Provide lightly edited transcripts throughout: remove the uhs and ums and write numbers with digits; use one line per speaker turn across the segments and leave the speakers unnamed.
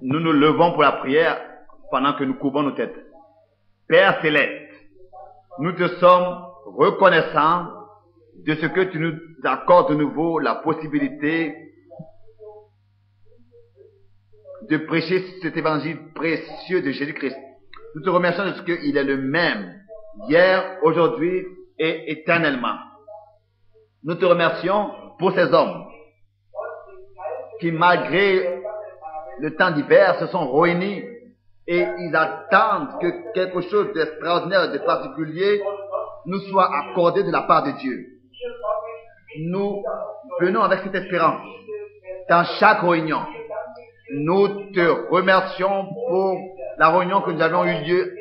Nous nous levons pour la prière pendant que nous courbons nos têtes. Père céleste, nous te sommes reconnaissants de ce que tu nous accordes de nouveau la possibilité de prêcher cet évangile précieux de Jésus-Christ. Nous te remercions de ce qu'il est le même, hier, aujourd'hui et éternellement. Nous te remercions pour ces hommes qui, malgré le temps d'hiver, se sont réunis et ils attendent que quelque chose d'extraordinaire, de particulier, nous soit accordé de la part de Dieu. Nous venons avec cette espérance dans chaque réunion. Nous te remercions pour la réunion que nous avons eu lieu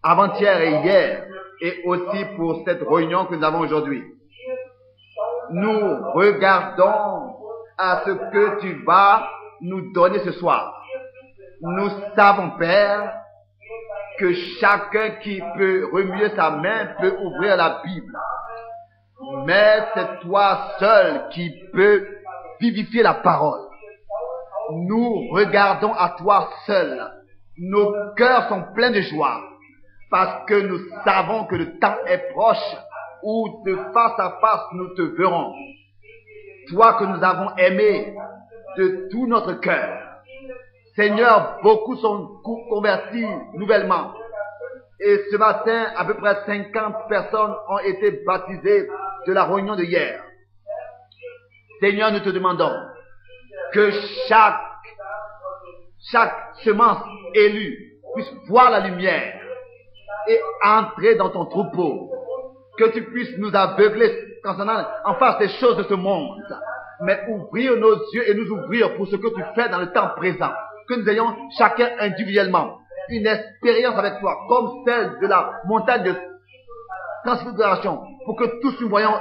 avant-hier et hier, et aussi pour cette réunion que nous avons aujourd'hui. Nous regardons à ce que tu vas nous donner ce soir. Nous savons, Père, que chacun qui peut remuer sa main peut ouvrir la Bible. Mais c'est toi seul qui peux vivifier la parole. Nous regardons à toi seul. Nos cœurs sont pleins de joie parce que nous savons que le temps est proche où de face à face nous te verrons. Toi que nous avons aimé de tout notre cœur. Seigneur, beaucoup sont convertis nouvellement. Et ce matin, à peu près 50 personnes ont été baptisées de la réunion de hier. Seigneur, nous te demandons que chaque semence élue puisse voir la lumière et entrer dans ton troupeau. Que tu puisses nous aveugler concernant en face des choses de ce monde, mais ouvrir nos yeux et nous ouvrir pour ce que tu fais dans le temps présent. Que nous ayons chacun individuellement une expérience avec toi, comme celle de la montagne de transfiguration, pour que tous nous voyons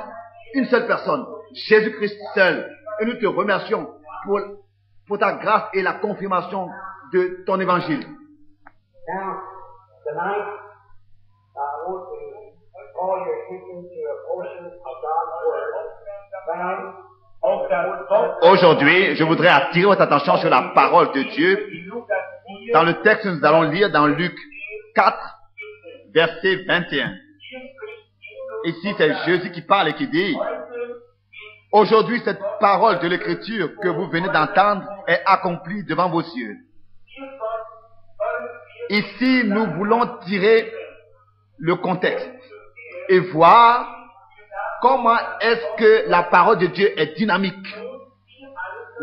une seule personne, Jésus-Christ seul. Et nous te remercions pour ta grâce et la confirmation de ton évangile.
Now, tonight, I want to call your attention to a portion of God's Word found.
Aujourd'hui, je voudrais attirer votre attention sur la parole de Dieu dans le texte que nous allons lire dans Luc 4, verset 21. Ici, c'est Jésus qui parle et qui dit: aujourd'hui, cette parole de l'Écriture que vous venez d'entendre est accomplie devant vos yeux. Ici, nous voulons tirer le contexte et voir comment est-ce que la parole de Dieu est dynamique.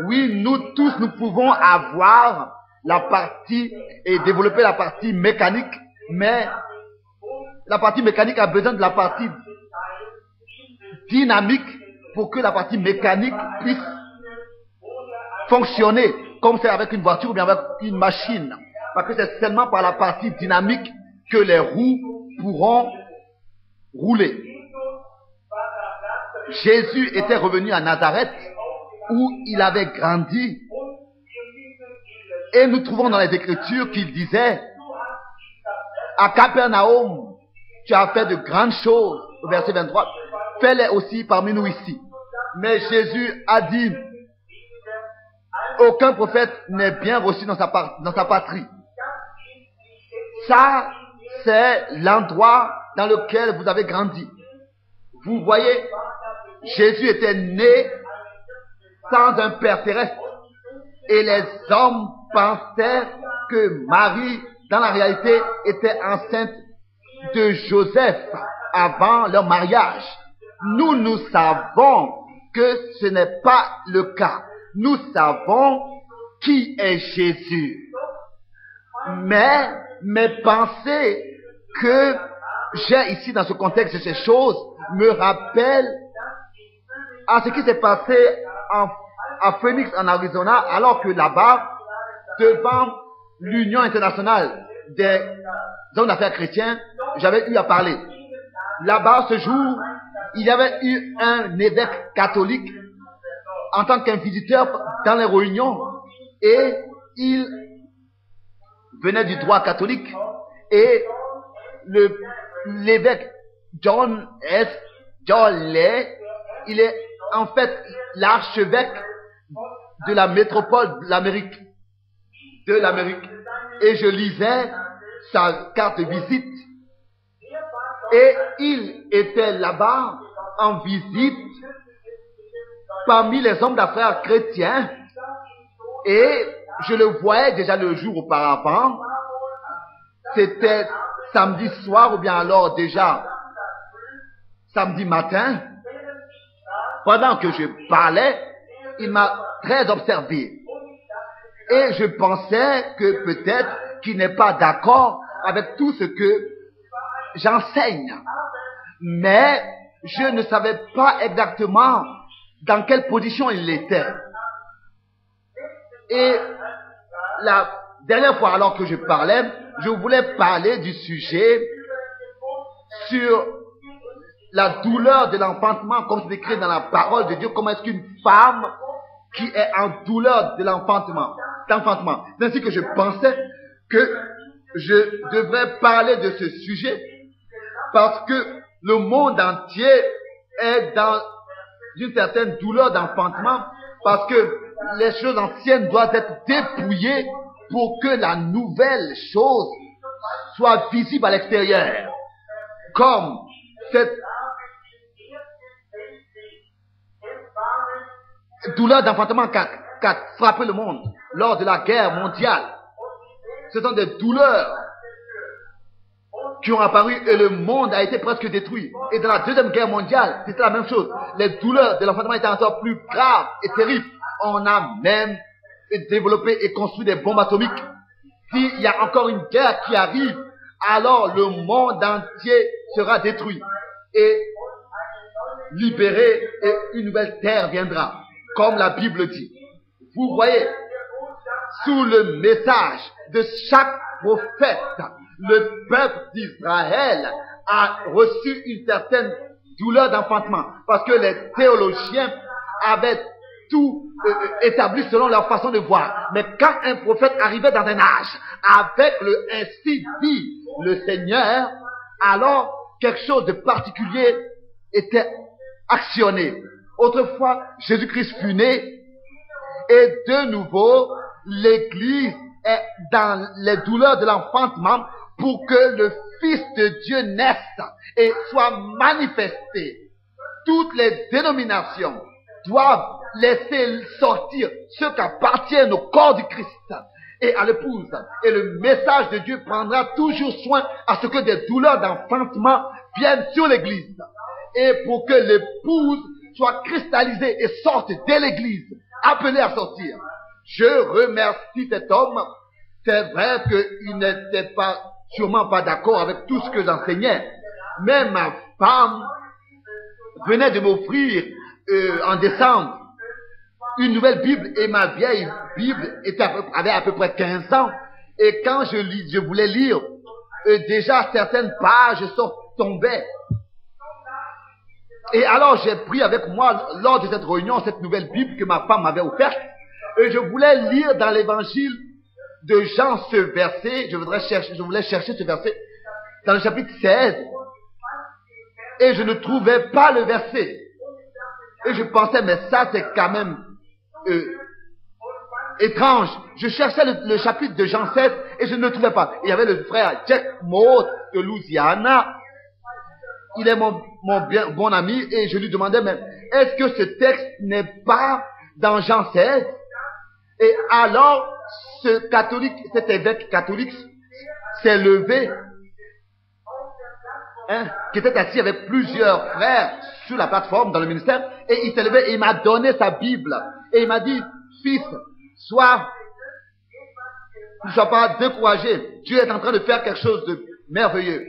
Oui, nous tous, nous pouvons avoir la partie et développer la partie mécanique, mais la partie mécanique a besoin de la partie dynamique pour que la partie mécanique puisse fonctionner comme c'est avec une voiture ou bien avec une machine. Parce que c'est seulement par la partie dynamique que les roues pourront rouler. Jésus était revenu à Nazareth où il avait grandi et nous trouvons dans les Écritures qu'il disait: à Capernaum, tu as fait de grandes choses, au verset 23, fais-les aussi parmi nous ici. Mais Jésus a dit: aucun prophète n'est bien reçu dans sa patrie. Ça, c'est l'endroit dans lequel vous avez grandi. Vous voyez, Jésus était né sans un père terrestre. Et les hommes pensaient que Marie, dans la réalité, était enceinte de Joseph avant leur mariage. Nous savons que ce n'est pas le cas. Nous savons qui est Jésus. Mais mes pensées que j'ai ici dans ce contexte de ces choses me rappellent à ce qui s'est passé à Phoenix, en Arizona, alors que là-bas, devant l'Union internationale des hommes d'affaires chrétiens, j'avais eu à parler. Là-bas, ce jour, il y avait eu un évêque catholique en tant qu'un visiteur dans les réunions et il venait du droit catholique et l'évêque John Lay, il est en fait l'archevêque de la métropole de l'Amérique. de l'Amérique et je lisais sa carte de visite et il était là-bas en visite parmi les hommes d'affaires chrétiens et je le voyais déjà le jour auparavant. C'était samedi soir ou bien alors déjà samedi matin. Pendant que je parlais, il m'a très observé. Et je pensais que peut-être qu'il n'est pas d'accord avec tout ce que j'enseigne. Mais je ne savais pas exactement dans quelle position il était. Et la dernière fois alors que je parlais, je voulais parler du sujet sur la douleur de l'enfantement, comme c'est écrit dans la parole de Dieu. Comment est-ce qu'une femme qui est en douleur de l'enfantement, c'est ainsi que je pensais que je devrais parler de ce sujet, parce que le monde entier est dans une certaine douleur d'enfantement, parce que les choses anciennes doivent être dépouillées pour que la nouvelle chose soit visible à l'extérieur. Comme cette douleur d'enfantement qui a frappé le monde lors de la guerre mondiale. Ce sont des douleurs qui ont apparu et le monde a été presque détruit. Et dans la deuxième guerre mondiale, c'était la même chose. Les douleurs de l'enfantement étaient encore plus graves et terribles. On a même développé et construit des bombes atomiques. S'il y a encore une guerre qui arrive, alors le monde entier sera détruit et libéré et une nouvelle terre viendra, comme la Bible dit. Vous voyez, sous le message de chaque prophète, le peuple d'Israël a reçu une certaine douleur d'enfantement, parce que les théologiens avaient tout établi selon leur façon de voir. Mais quand un prophète arrivait dans un âge avec le ainsi dit le Seigneur, alors quelque chose de particulier était actionné. Autrefois, Jésus-Christ fut né et de nouveau, l'Église est dans les douleurs de l'enfantement pour que le Fils de Dieu naisse et soit manifesté. Toutes les dénominations doivent laisser sortir ceux qui appartiennent au corps du Christ et à l'épouse. Et le message de Dieu prendra toujours soin à ce que des douleurs d'enfantement viennent sur l'Église. Et pour que l'épouse soit cristallisée et sorte de l'Église, appelée à sortir. Je remercie cet homme. C'est vrai qu'il n'était sûrement pas d'accord avec tout ce que j'enseignais. Mais ma femme venait de m'offrir en décembre une nouvelle Bible et ma vieille Bible avait à peu près 15 ans. Et quand je voulais lire, déjà certaines pages tombaient. Et alors j'ai pris avec moi, lors de cette réunion, cette nouvelle Bible que ma femme m'avait offerte. Et je voulais lire dans l'évangile de Jean ce verset. Je voulais chercher ce verset dans le chapitre 16. Et je ne trouvais pas le verset. Et je pensais, mais ça c'est quand même étrange. Je cherchais le chapitre de Jean 16 et je ne le trouvais pas. Il y avait le frère Jack Moore de Louisiana. Il est mon bon ami et je lui demandais, mais est-ce que ce texte n'est pas dans Jean 16? Et alors, cet évêque catholique s'est levé, qui était assis avec plusieurs frères sur la plateforme dans le ministère, et il s'est levé et il m'a donné sa Bible. Et il m'a dit, fils, ne sois pas découragé. Dieu est en train de faire quelque chose de merveilleux.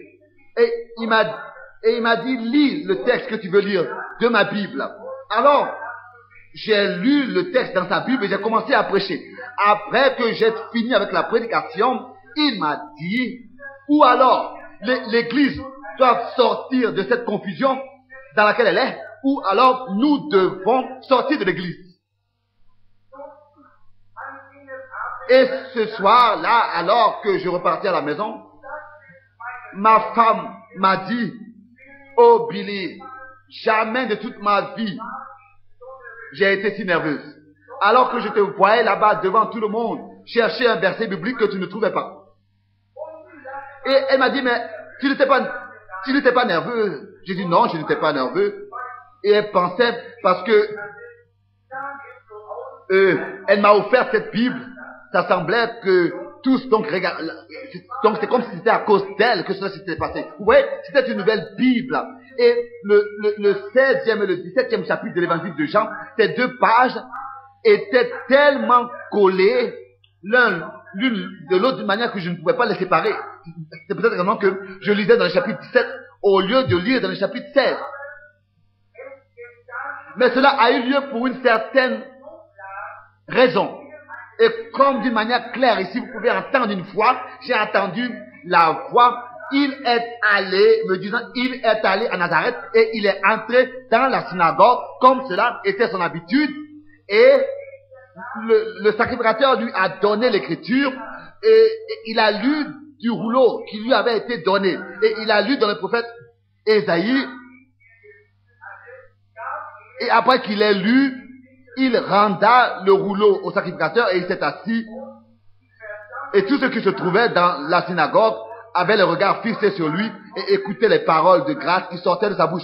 Et il m'a dit, lis le texte que tu veux lire de ma Bible. Alors, j'ai lu le texte dans sa Bible et j'ai commencé à prêcher. Après que j'ai fini avec la prédication, il m'a dit, ou alors, l'Église doit sortir de cette confusion dans laquelle elle est, ou alors nous devons sortir de l'Église. Et ce soir-là, alors que je repartais à la maison, ma femme m'a dit, oh Billy, jamais de toute ma vie, j'ai été si nerveuse. alors que je te voyais là-bas devant tout le monde chercher un verset biblique que tu ne trouvais pas. Et elle m'a dit, mais tu n'étais pas nerveux. J'ai dit non, je n'étais pas nerveux. Et elle pensait, parce que elle m'a offert cette Bible, ça semblait que tous, donc c'est comme si c'était à cause d'elle que cela s'était passé. Vous voyez, c'était une nouvelle Bible. Et le 16e et le 17e chapitre de l'évangile de Jean, ces deux pages étaient tellement collées l'une de l'autre d'une manière que je ne pouvais pas les séparer. C'est peut-être vraiment que je lisais dans le chapitre 17 au lieu de lire dans le chapitre 16. Mais cela a eu lieu pour une certaine raison. Et comme d'une manière claire, ici vous pouvez entendre une fois, j'ai entendu la voix, il est allé à Nazareth et il est entré dans la synagogue comme cela était son habitude, et le sacrificateur lui a donné l'écriture et il a lu du rouleau qui lui avait été donné, et il a lu dans le prophète Ésaïe, et après qu'il ait lu, il renda le rouleau au sacrificateur et il s'est assis, et tous ceux qui se trouvaient dans la synagogue avaient le regard fixé sur lui et écoutaient les paroles de grâce qui sortaient de sa bouche.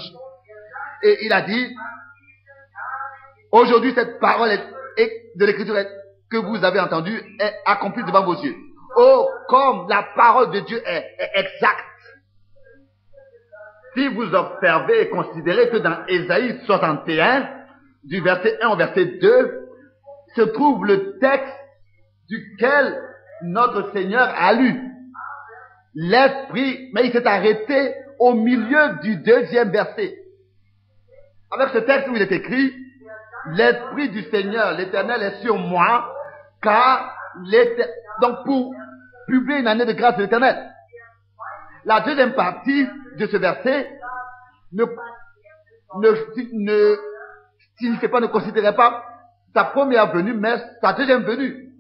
Et il a dit, aujourd'hui cette parole de l'écriture que vous avez entendue est accomplie devant vos yeux. Oh, comme la parole de Dieu est exacte. Si vous observez et considérez que dans Ésaïe 61, du verset 1 au verset 2, se trouve le texte duquel notre Seigneur a lu. L'Esprit, mais il s'est arrêté au milieu du deuxième verset. Avec ce texte où il est écrit, l'Esprit du Seigneur, l'Éternel est sur moi, car donc pour publier une année de grâce de l'Éternel. La deuxième partie de ce verset ne considérait pas sa première venue, mais sa deuxième venue.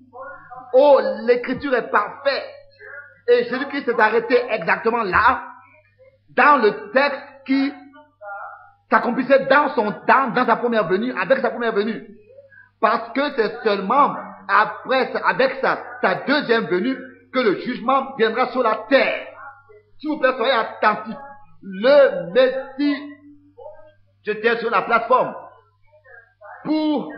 Oh, l'écriture est parfaite. Et Jésus-Christ s'est arrêté exactement là, dans le texte qui s'accomplissait dans son temps, dans sa première venue, avec sa première venue. Parce que c'est seulement après, avec sa deuxième venue, que le jugement viendra sur la terre. S'il vous plaît, soyez attentifs. Le Messie, je tiens sur la plateforme, pour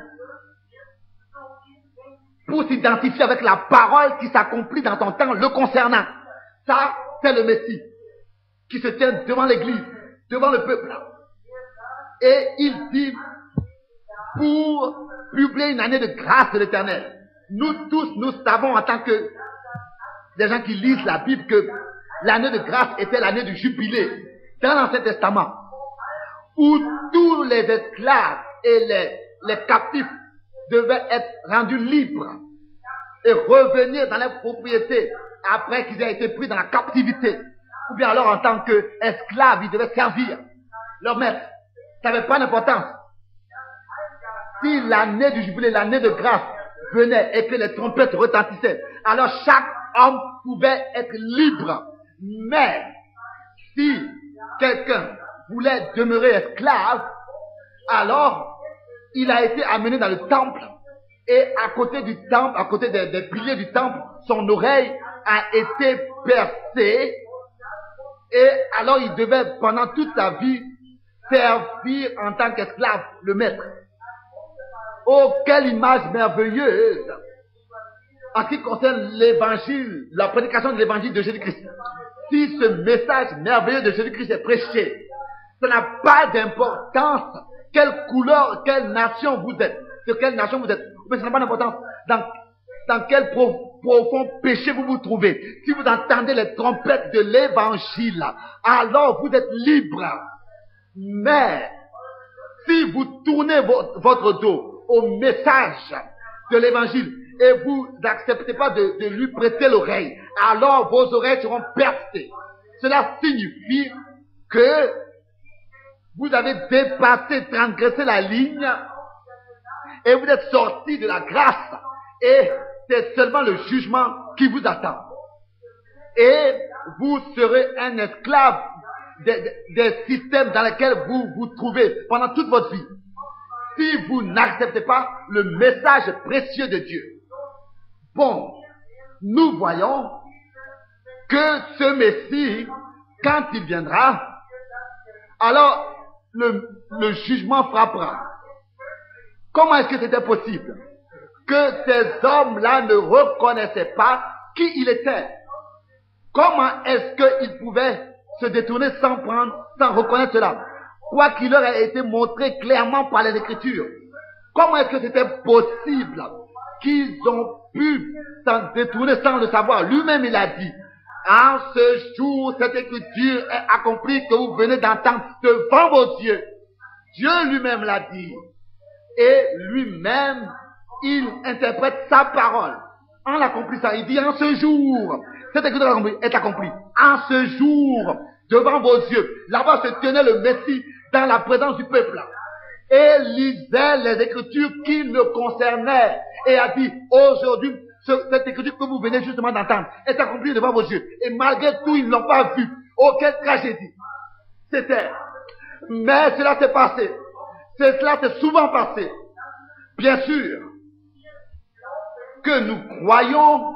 s'identifier avec la parole qui s'accomplit dans ton temps le concernant. Ça, c'est le Messie qui se tient devant l'église, devant le peuple. Et il dit, pour publier une année de grâce de l'Éternel. Nous tous, nous savons en tant que des gens qui lisent la Bible que l'année de grâce était l'année du jubilé dans l'Ancien Testament, où tous les esclaves et les captifs devaient être rendus libres et revenir dans leurs propriétés après qu'ils aient été pris dans la captivité. Ou bien alors en tant qu'esclaves, ils devaient servir leur maître. Ça n'avait pas d'importance. Si l'année du jubilé, l'année de grâce venait et que les trompettes retentissaient, alors chaque homme pouvait être libre. Mais si quelqu'un voulait demeurer esclave, alors il a été amené dans le temple, et à côté du temple, à côté des piliers du temple, son oreille a été percée, et alors il devait pendant toute sa vie servir en tant qu'esclave le maître. Oh, quelle image merveilleuse en ce qui concerne l'évangile, la prédication de l'évangile de Jésus-Christ. Si ce message merveilleux de Jésus-Christ est prêché, ça n'a pas d'importance quelle couleur, quelle nation vous êtes, de quelle nation vous êtes, mais ça n'a pas d'importance dans quel profond péché vous vous trouvez. Si vous entendez les trompettes de l'évangile, alors vous êtes libre. Mais si vous tournez votre dos au message de l'évangile et vous n'acceptez pas de lui prêter l'oreille, alors vos oreilles seront percées. Cela signifie que vous avez dépassé, transgressé la ligne et vous êtes sorti de la grâce, et c'est seulement le jugement qui vous attend. Et vous serez un esclave des systèmes dans lesquels vous vous trouvez pendant toute votre vie. si vous n'acceptez pas le message précieux de Dieu. Bon, nous voyons que ce Messie, quand il viendra, alors le jugement frappera. Comment est-ce que c'était possible que ces hommes-là ne reconnaissaient pas qui il était? Comment est-ce qu'ils pouvaient se détourner sans reconnaître cela? Quoi qu'il leur ait été montré clairement par les Écritures. Comment est-ce que c'était possible qu'ils ont pu s'en détourner sans le savoir? Lui-même, il a dit, en ce jour, cette Écriture est accomplie que vous venez d'entendre devant vos yeux. Dieu lui-même l'a dit. Et lui-même, il interprète sa parole. En l'accomplissant, il dit en ce jour, cette Écriture est accomplie. En ce jour, devant vos yeux. Là-bas se tenait le Messie dans la présence du peuple. Et lisait les Écritures qui le concernaient. Et a dit, aujourd'hui, cette Écriture que vous venez justement d'entendre est accomplie devant vos yeux. Et malgré tout, ils ne l'ont pas vu. Oh, quelle tragédie. C'était. Mais cela s'est passé. Cela s'est souvent passé. Bien sûr que nous croyons,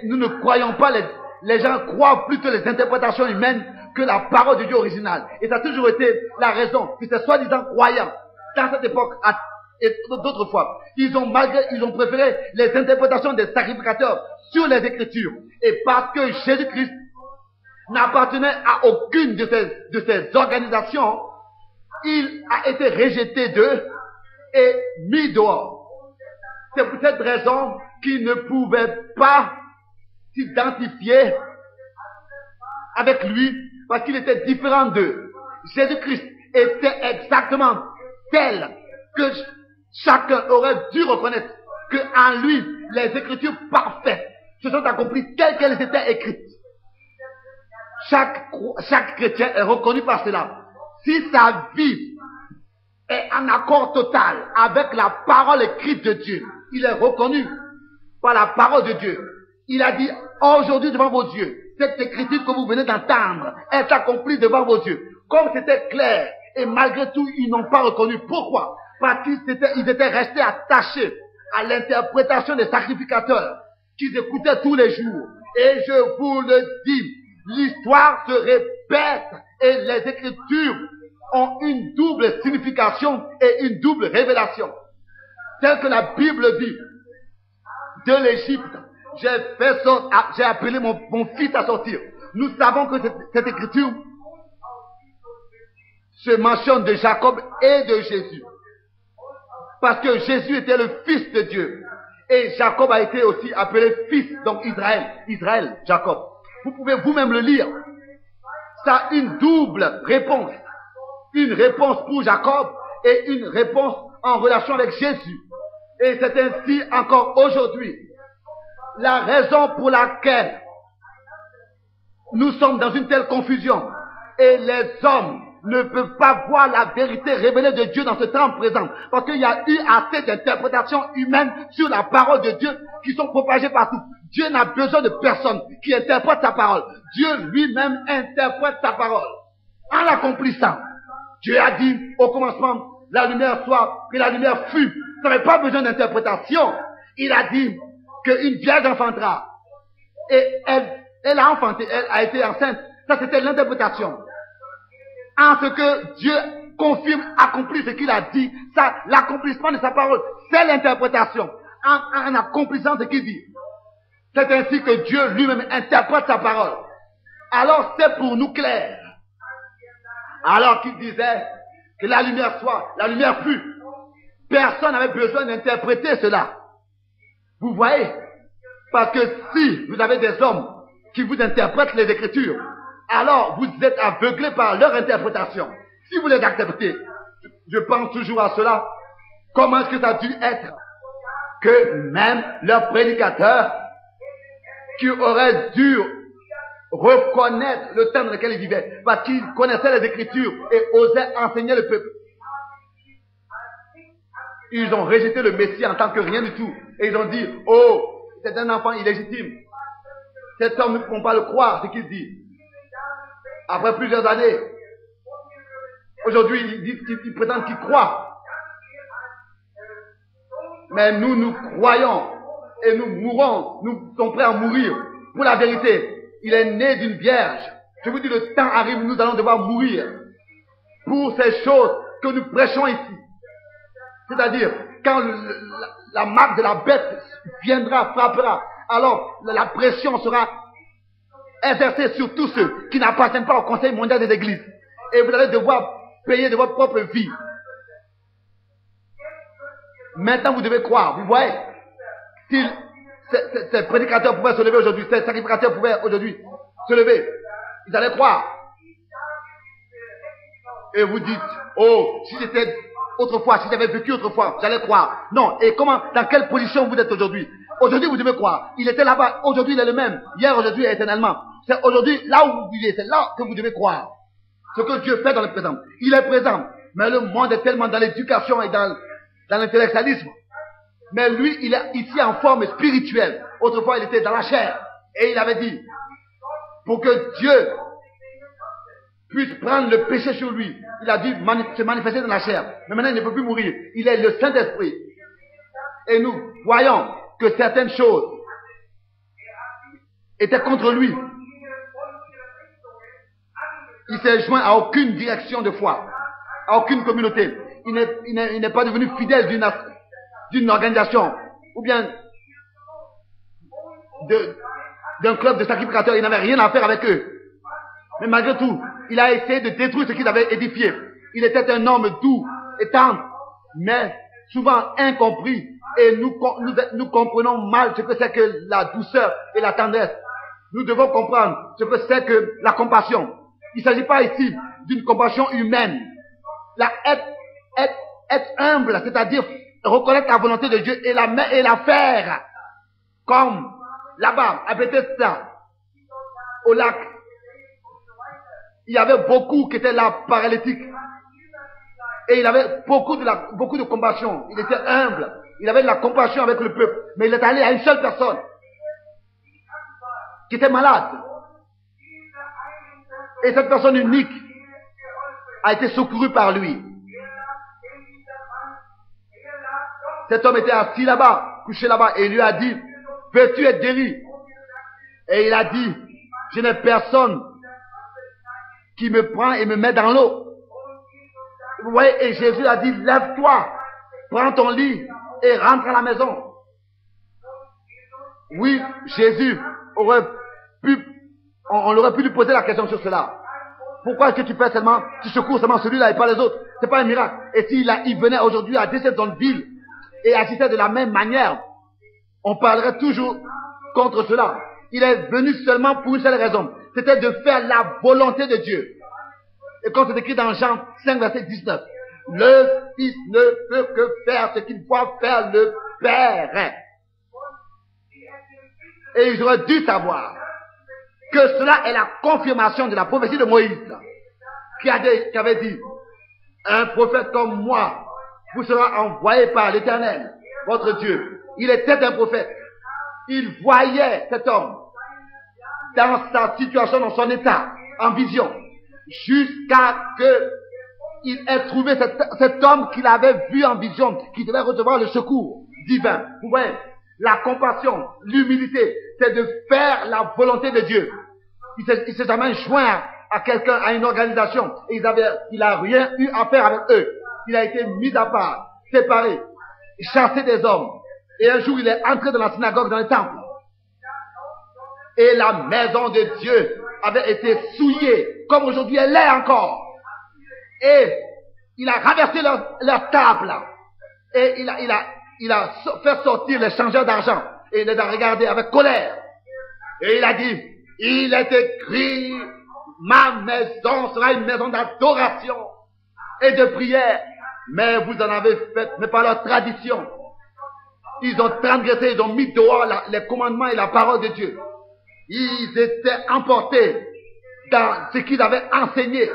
nous ne croyons pas, les gens croient plutôt les interprétations humaines que la parole de Dieu originale. Et ça a toujours été la raison que ces soi-disant croyants, dans cette époque et d'autres fois, ils ont préféré les interprétations des sacrificateurs sur les Écritures. Et parce que Jésus-Christ n'appartenait à aucune de ces organisations, il a été rejeté d'eux et mis dehors. C'est pour cette raison qu'il ne pouvait pas s'identifier avec lui parce qu'il était différent d'eux. Jésus-Christ était exactement tel que chacun aurait dû reconnaître qu'en lui, les Écritures parfaites se sont accomplies telles qu'elles étaient écrites. Chaque chrétien est reconnu par cela. Si sa vie est en accord total avec la parole écrite de Dieu, il est reconnu par la parole de Dieu. Il a dit, aujourd'hui devant vos yeux, cette écriture que vous venez d'entendre est accomplie devant vos yeux. Comme c'était clair, et malgré tout, ils n'ont pas reconnu. Pourquoi? Parce qu'ils étaient restés attachés à l'interprétation des sacrificateurs qu'ils écoutaient tous les jours. Et je vous le dis, l'histoire se répète et les Écritures ont une double signification et une double révélation. Tel que la Bible dit, de l'Égypte, j'ai appelé mon fils à sortir. Nous savons que cette écriture se mentionne de Jacob et de Jésus. Parce que Jésus était le fils de Dieu. Et Jacob a été aussi appelé fils, donc Israël, Jacob. Vous pouvez vous-même le lire. Ça a une double réponse. Une réponse pour Jacob et une réponse en relation avec Jésus. Et c'est ainsi encore aujourd'hui. La raison pour laquelle nous sommes dans une telle confusion et les hommes ne peuvent pas voir la vérité révélée de Dieu dans ce temps présent. Parce qu'il y a eu assez d'interprétations humaines sur la parole de Dieu qui sont propagées partout. Dieu n'a besoin de personne qui interprète sa parole. Dieu lui-même interprète sa parole. En l'accomplissant, Dieu a dit au commencement, la lumière soit, et la lumière fut. Ça n'avait pas besoin d'interprétation. Il a dit qu'une vierge enfantera. Et elle a enfanté, elle a été enceinte. Ça, c'était l'interprétation. En ce que Dieu confirme, accomplit ce qu'il a dit, ça, l'accomplissement de sa parole, c'est l'interprétation. En accomplissant ce qu'il dit. C'est ainsi que Dieu lui-même interprète sa parole. Alors, c'est pour nous clair. Alors qu'il disait que la lumière soit, la lumière fut. Personne n'avait besoin d'interpréter cela. Vous voyez? Parce que si vous avez des hommes qui vous interprètent les Écritures, alors vous êtes aveuglés par leur interprétation. Si vous les acceptez, je pense toujours à cela. Comment est-ce que ça a dû être que même leurs prédicateurs, qui auraient dû reconnaître le temps dans lequel ils vivaient, parce qu'ils connaissaient les Écritures et osaient enseigner le peuple, ils ont rejeté le Messie en tant que rien du tout. Et ils ont dit, oh, c'est un enfant illégitime. Cet homme ne peut pas le croire, ce qu'il dit. Après plusieurs années, aujourd'hui, ils disent qu'ils prétendent qu'ils croient. Mais nous croyons et nous mourons, nous sommes prêts à mourir pour la vérité. Il est né d'une vierge. Je vous dis, le temps arrive, nous allons devoir mourir pour ces choses que nous prêchons ici. C'est-à-dire, quand la marque de la bête viendra, frappera, alors la pression sera exercée sur tous ceux qui n'appartiennent pas au Conseil mondial des églises. Et vous allez devoir payer de votre propre vie. Maintenant, vous devez croire. Vous voyez, si ces prédicateurs pouvaient se lever aujourd'hui, ces sacrificateurs pouvaient aujourd'hui se lever, ils allaient croire. Et vous dites, oh, si j'étais autrefois, si j'avais vécu autrefois, j'allais croire. Non. Et comment, dans quelle position vous êtes aujourd'hui? Aujourd'hui, vous devez croire. Il était là-bas. Aujourd'hui, il est le même. Hier, aujourd'hui et éternellement. C'est aujourd'hui, là où vous vivez, c'est là que vous devez croire. Ce que Dieu fait dans le présent. Il est présent. Mais le monde est tellement dans l'éducation et dans l'intellectualisme. Mais lui, il est ici en forme spirituelle. Autrefois, il était dans la chair. Et il avait dit, pour que Dieu puisse prendre le péché sur lui, il a dû se manifester dans la chair. Mais maintenant, il ne peut plus mourir. Il est le Saint-Esprit. Et nous voyons que certaines choses étaient contre lui. Il s'est joint à aucune direction de foi, à aucune communauté. Il n'est pas devenu fidèle d'une organisation ou bien d'un club de sacrificateurs. Il n'avait rien à faire avec eux. Mais malgré tout, il a essayé de détruire ce qu'ils avaient édifié. Il était un homme doux et tendre, mais souvent incompris. Et nous comprenons mal ce que c'est que la douceur et la tendresse. Nous devons comprendre ce que c'est que la compassion. Il ne s'agit pas ici d'une compassion humaine. Être humble, c'est-à-dire reconnaître la volonté de Dieu et la faire. Comme là-bas, à Bethesda, au lac, il y avait beaucoup qui étaient là, paralytiques. Et il avait beaucoup de compassion. Il était humble. Il avait de la compassion avec le peuple. Mais il est allé à une seule personne qui était malade. Et cette personne unique a été secourue par lui. Cet homme était assis là-bas, couché là-bas, et il lui a dit, veux-tu être guéri? Et il a dit, je n'ai personne qui me prend et me met dans l'eau. Vous voyez, et Jésus a dit, lève-toi, prends ton lit et rentre à la maison. Oui, Jésus aurait pu, on aurait pu lui poser la question sur cela. Pourquoi est-ce que tu fais seulement, tu secours seulement celui-là et pas les autres? C'est pas un miracle. Et il venait aujourd'hui à Deceville et agissait de la même manière, on parlerait toujours contre cela. Il est venu seulement pour une seule raison. C'était de faire la volonté de Dieu. Et quand c'est écrit dans Jean 5, verset 19, le Fils ne peut que faire ce qu'il voit faire le Père. Et ils auraient dû savoir que cela est la confirmation de la prophétie de Moïse, qui avait dit, un prophète comme moi vous sera envoyé par l'Éternel, votre Dieu. Il était un prophète. Il voyait cet homme dans sa situation, dans son état, en vision, jusqu'à que il ait trouvé cet homme qu'il avait vu en vision, qui devait recevoir le secours divin. Vous voyez, la compassion, l'humilité, c'est de faire la volonté de Dieu. Il s'est jamais joint à quelqu'un, à une organisation, et il a rien eu à faire avec eux. Il a été mis à part, séparé, chassé des hommes. Et un jour, il est entré dans la synagogue, dans le temple. Et la maison de Dieu avait été souillée, comme aujourd'hui elle l'est encore. Et il a renversé leur table. Et il a fait sortir les changeurs d'argent. Et il les a regardés avec colère. Et il a dit, il est écrit, ma maison sera une maison d'adoration et de prière. Mais vous en avez fait, mais par leur tradition. Ils ont transgressé, ils ont mis dehors les commandements et la parole de Dieu. Ils étaient emportés dans ce qu'ils avaient enseigné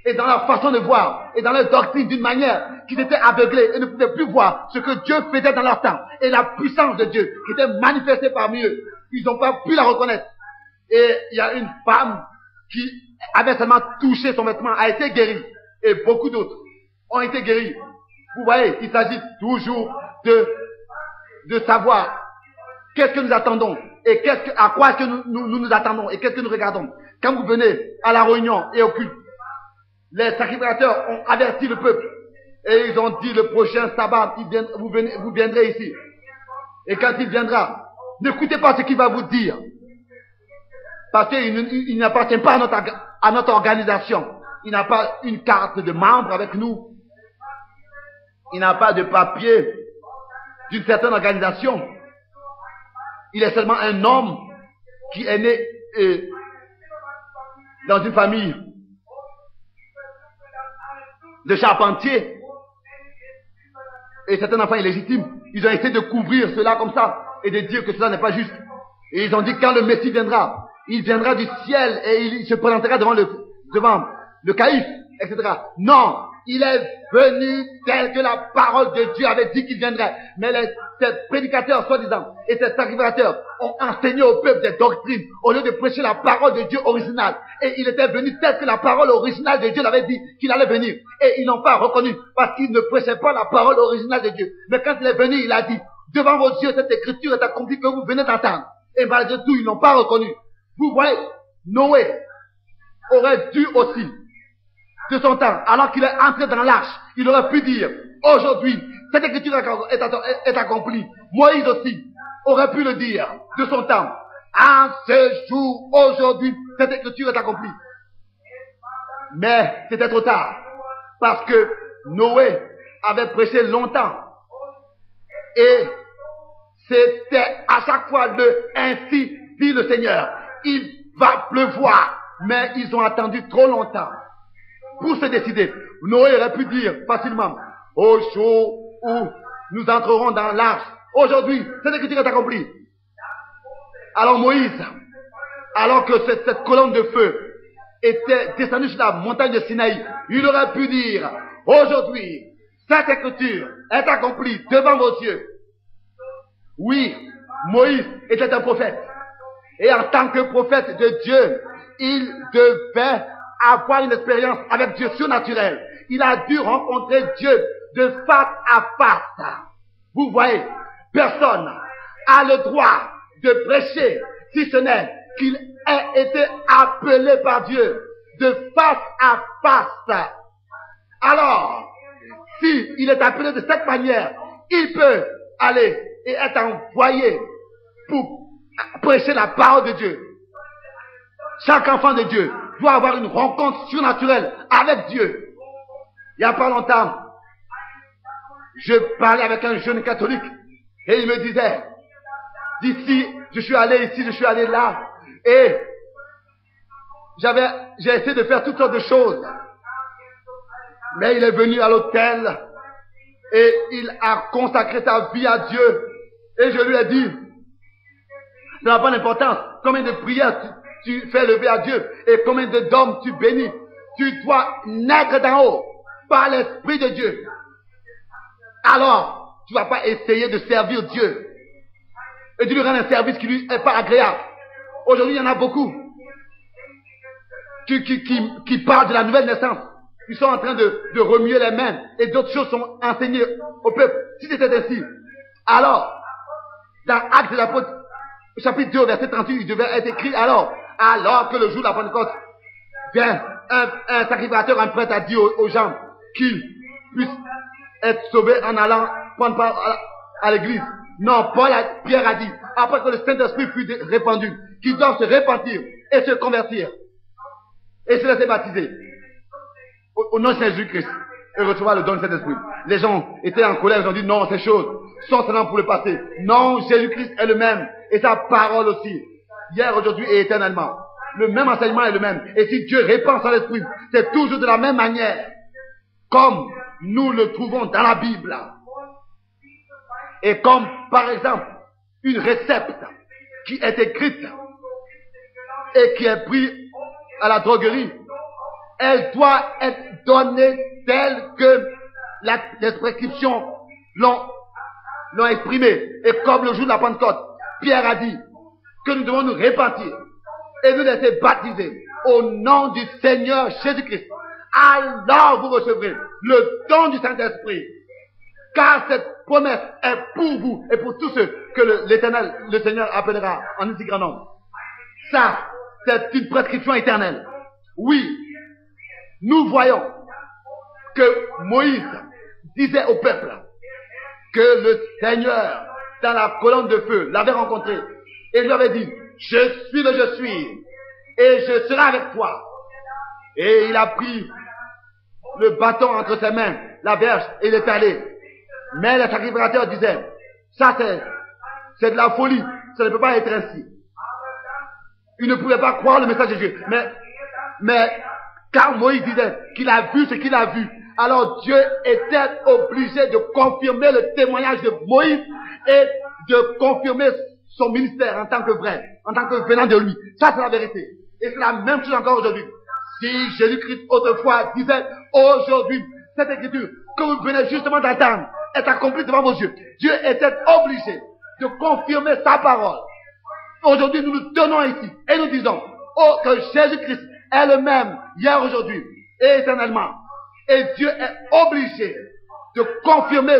et dans leur façon de voir et dans leur doctrine d'une manière qu'ils étaient aveuglés et ne pouvaient plus voir ce que Dieu faisait dans leur temps et la puissance de Dieu qui était manifestée parmi eux. Ils n'ont pas pu la reconnaître. Et il y a une femme qui avait seulement touché son vêtement, a été guérie. Et beaucoup d'autres ont été guéris. Vous voyez, il s'agit toujours de de savoir qu'est-ce que nous attendons et à quoi est-ce que nous attendons et qu'est-ce que nous regardons. Quand vous venez à la réunion et au culte, les sacrificateurs ont averti le peuple et ils ont dit le prochain sabbat, vous viendrez ici. Et quand il viendra, n'écoutez pas ce qu'il va vous dire. Parce qu'il n'appartient pas à notre organisation. Il n'a pas une carte de membre avec nous. Il n'a pas de papier d'une certaine organisation. Il est seulement un homme qui est né dans une famille de charpentiers. Et c'est un enfant illégitime. Ils ont essayé de couvrir cela comme ça et de dire que cela n'est pas juste. Et ils ont dit quand le Messie viendra, il viendra du ciel et il se présentera devant le caïphe, etc. Non, il est venu tel que la parole de Dieu avait dit qu'il viendrait. Mais ces prédicateurs, soi-disant, et ces sacrificateurs ont enseigné au peuple des doctrines au lieu de prêcher la parole de Dieu originale. Et il était venu tel que la parole originale de Dieu l'avait dit qu'il allait venir. Et ils n'ont pas reconnu parce qu'ils ne prêchaient pas la parole originale de Dieu. Mais quand il est venu, il a dit, devant vos yeux, cette écriture est accomplie que vous venez d'entendre. Et malgré tout, ils n'ont pas reconnu. Vous voyez, Noé aurait dû aussi, de son temps, alors qu'il est entré dans l'arche, il aurait pu dire, aujourd'hui, cette écriture est accomplie. Moïse aussi aurait pu le dire, de son temps. En ce jour, aujourd'hui, cette écriture est accomplie. Mais c'était trop tard, parce que Noé avait prêché longtemps. Et c'était à chaque fois ainsi dit le Seigneur. Il va pleuvoir, mais ils ont attendu trop longtemps pour se décider. Noé aurait pu dire facilement, au jour où nous entrerons dans l'arche, aujourd'hui, cette écriture est accomplie. Alors Moïse, alors que cette colonne de feu était descendue sur la montagne de Sinaï, il aurait pu dire, aujourd'hui, cette écriture est accomplie devant vos yeux. Oui, Moïse était un prophète. Et en tant que prophète de Dieu, il devait avoir une expérience avec Dieu surnaturelle. Il a dû rencontrer Dieu de face à face. Vous voyez, personne a le droit de prêcher si ce n'est qu'il ait été appelé par Dieu de face à face. Alors, si il est appelé de cette manière, il peut aller et être envoyé pour prêcher la parole de Dieu. Chaque enfant de Dieu doit avoir une rencontre surnaturelle avec Dieu. Il n'y a pas longtemps, je parlais avec un jeune catholique et il me disait, d'ici, je suis allé ici, je suis allé là, et j'ai essayé de faire toutes sortes de choses. Mais il est venu à l'hôtel et il a consacré sa vie à Dieu. Et je lui ai dit, ça n'a pas d'importance combien de prières tu fais lever à Dieu et combien de dômes tu bénis. Tu dois naître d'en haut par l'Esprit de Dieu. Alors, tu ne vas pas essayer de servir Dieu et de lui rendre un service qui lui est pas agréable. Aujourd'hui, il y en a beaucoup qui parlent de la nouvelle naissance. Ils sont en train de remuer les mains et d'autres choses sont enseignées au peuple. Si c'était ainsi, alors, dans Actes de l'Apôtre, chapitre 2, verset 38, il devait être écrit alors que le jour de la Pentecôte vient, un sacrificateur, un prêtre a dit aux gens qu'ils puissent être sauvés en allant prendre part à l'église. Non, Pierre a dit, après que le Saint-Esprit fut répandu, qu'ils doivent se repentir et se convertir et se laisser baptiser au nom de Jésus-Christ et recevoir le don de Saint-Esprit. Les gens étaient en colère, ils ont dit non, ces choses sont seulement pour le passé. Non, Jésus-Christ est le même et sa parole aussi, hier, aujourd'hui et éternellement. Le même enseignement est le même. Et si Dieu répand son esprit, c'est toujours de la même manière comme nous le trouvons dans la Bible. Et comme, par exemple, une recette qui est écrite et qui est prise à la droguerie, elle doit être donnée telle que les prescriptions l'ont exprimée. Et comme le jour de la Pentecôte, Pierre a dit que nous devons nous repentir et nous laisser baptiser au nom du Seigneur Jésus-Christ. Alors vous recevrez le don du Saint-Esprit. Car cette promesse est pour vous et pour tous ceux que l'Éternel, le Seigneur appellera en un si grand nombre. Ça, c'est une prescription éternelle. Oui, nous voyons que Moïse disait au peuple que le Seigneur, dans la colonne de feu, l'avait rencontré et lui avait dit, je suis le je suis et je serai avec toi. Et il a pris le bâton entre ses mains, la verge, et il est allé. Mais les sacrificateurs disaient, ça c'est de la folie, ça ne peut pas être ainsi. Ils ne pouvaient pas croire le message de Dieu. Mais car Moïse disait qu'il a vu ce qu'il a vu, alors Dieu était obligé de confirmer le témoignage de Moïse et de confirmer son ministère en tant que vrai, en tant que venant de lui. Ça, c'est la vérité. Et c'est la même chose encore aujourd'hui. Si Jésus-Christ autrefois disait, aujourd'hui, cette écriture que vous venez justement d'entendre est accomplie devant vos yeux, Dieu était obligé de confirmer sa parole. Aujourd'hui, nous nous tenons ici et nous disons, que Jésus-Christ est le même hier, aujourd'hui et éternellement. Et Dieu est obligé de confirmer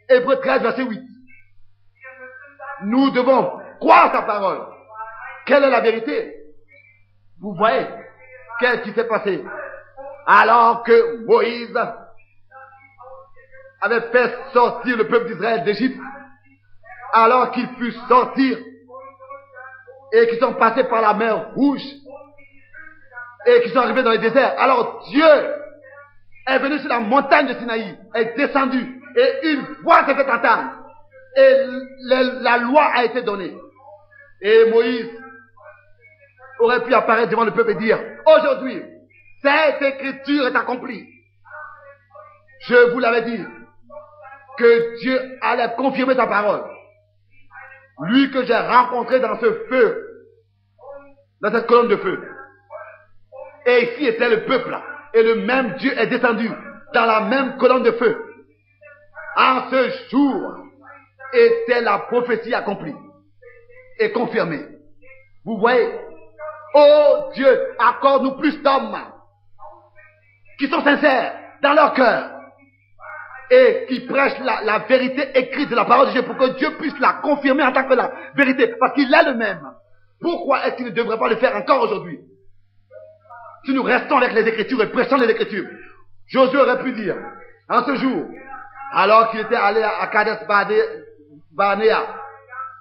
Hébreux 13, verset 8. Nous devons croire sa parole. Quelle est la vérité? Vous voyez, qu'est-ce qui s'est passé? Alors que Moïse avait fait sortir le peuple d'Israël d'Égypte, alors qu'ils fut sortir et qu'ils sont passés par la mer Rouge et qu'ils sont arrivés dans le désert, alors Dieu est venu sur la montagne de Sinaï, est descendu et une voix s'est fait entendre et la loi a été donnée. Et Moïse aurait pu apparaître devant le peuple et dire, aujourd'hui, cette écriture est accomplie. Je vous l'avais dit que Dieu allait confirmer sa parole. Lui que j'ai rencontré dans ce feu, dans cette colonne de feu. Et ici était le peuple. Et le même Dieu est descendu dans la même colonne de feu. En ce jour était la prophétie accomplie et confirmée. Vous voyez, oh Dieu, accorde-nous plus d'hommes qui sont sincères dans leur cœur et qui prêchent la vérité écrite de la parole de Dieu pour que Dieu puisse la confirmer en tant que la vérité, parce qu'il est le même. Pourquoi est-ce qu'il ne devrait pas le faire encore aujourd'hui? Si nous restons avec les Écritures et prêchons les Écritures, Josué aurait pu dire, en ce jour, alors qu'il était allé à Kadesh Barnea,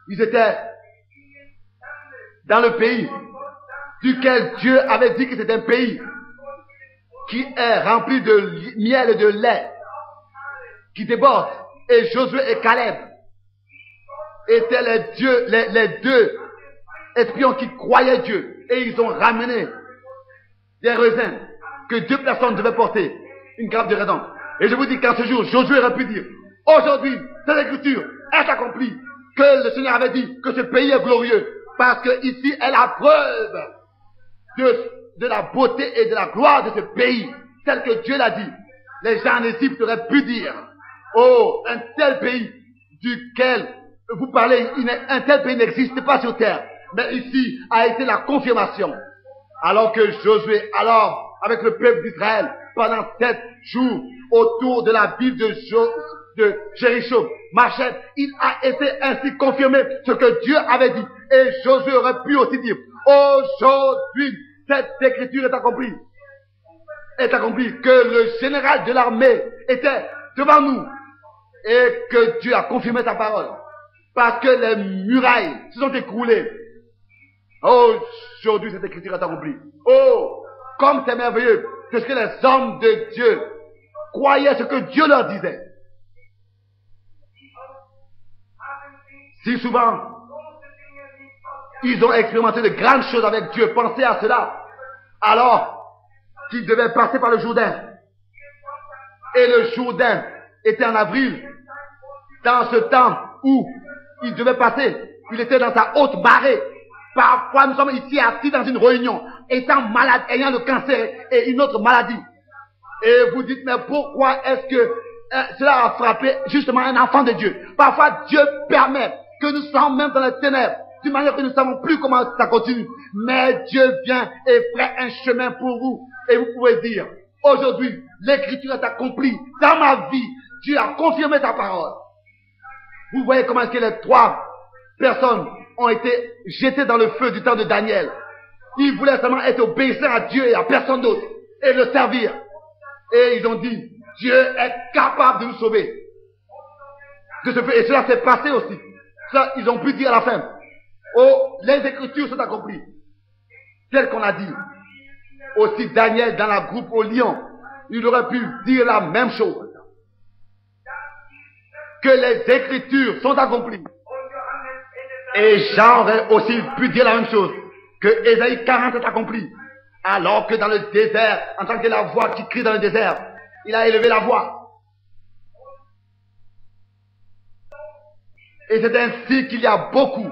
ils étaient dans le pays duquel Dieu avait dit que c'est un pays qui est rempli de miel et de lait, qui déborde. Et Josué et Caleb étaient les deux espions qui croyaient Dieu. Et ils ont ramené des raisins que 2 personnes devaient porter, une grappe de raisins. Et je vous dis qu'en ce jour, Josué aurait pu dire, aujourd'hui, cette écriture est accomplie, que le Seigneur avait dit que ce pays est glorieux, parce que ici est la preuve de la beauté et de la gloire de ce pays, tel que Dieu l'a dit. Les gens en Égypte auraient pu dire, oh, un tel pays duquel vous parlez, un tel pays n'existe pas sur terre. Mais ici a été la confirmation. Alors que Josué, avec le peuple d'Israël, pendant 7 jours, autour de la ville de Jéricho, marchait, il a été ainsi confirmé ce que Dieu avait dit. Et Josué aurait pu aussi dire, aujourd'hui, cette écriture est accomplie. Est accomplie, que le général de l'armée était devant nous. Et que Dieu a confirmé sa parole. Parce que les murailles se sont écroulées. Aujourd'hui, cette écriture est accomplie. Oh, comme c'est merveilleux, c'est ce que les hommes de Dieu croyaient, ce que Dieu leur disait. Si souvent, ils ont expérimenté de grandes choses avec Dieu, pensez à cela, alors qu'ils devaient passer par le Jourdain. Et le Jourdain était en avril, dans ce temps où il devait passer, il était dans sa haute marée. Parfois, nous sommes ici assis dans une réunion, étant malade, ayant le cancer et une autre maladie. Et vous dites, mais pourquoi est-ce que cela a frappé justement un enfant de Dieu? Parfois, Dieu permet que nous sommes même dans les ténèbres, d'une manière que nous ne savons plus comment ça continue. Mais Dieu vient et fait un chemin pour vous. Et vous pouvez dire, aujourd'hui, l'écriture est accomplie dans ma vie. Dieu a confirmé sa parole. Vous voyez comment est-ce que les 3 personnes ont été jetées dans le feu du temps de Daniel. Ils voulaient seulement être obéissants à Dieu et à personne d'autre et le servir. Et ils ont dit, Dieu est capable de nous sauver de ce feu. Et cela s'est passé aussi. Ça, ils ont pu dire à la fin, oh, les Écritures sont accomplies. Tel qu'on a dit. Aussi Daniel dans la groupe au lion, il aurait pu dire la même chose. Que les Écritures sont accomplies. Et Jean aurait aussi pu dire la même chose. Que Ésaïe 40 est accompli. Alors que dans le désert, en tant que la voix qui crie dans le désert, il a élevé la voix. Et c'est ainsi qu'il y a beaucoup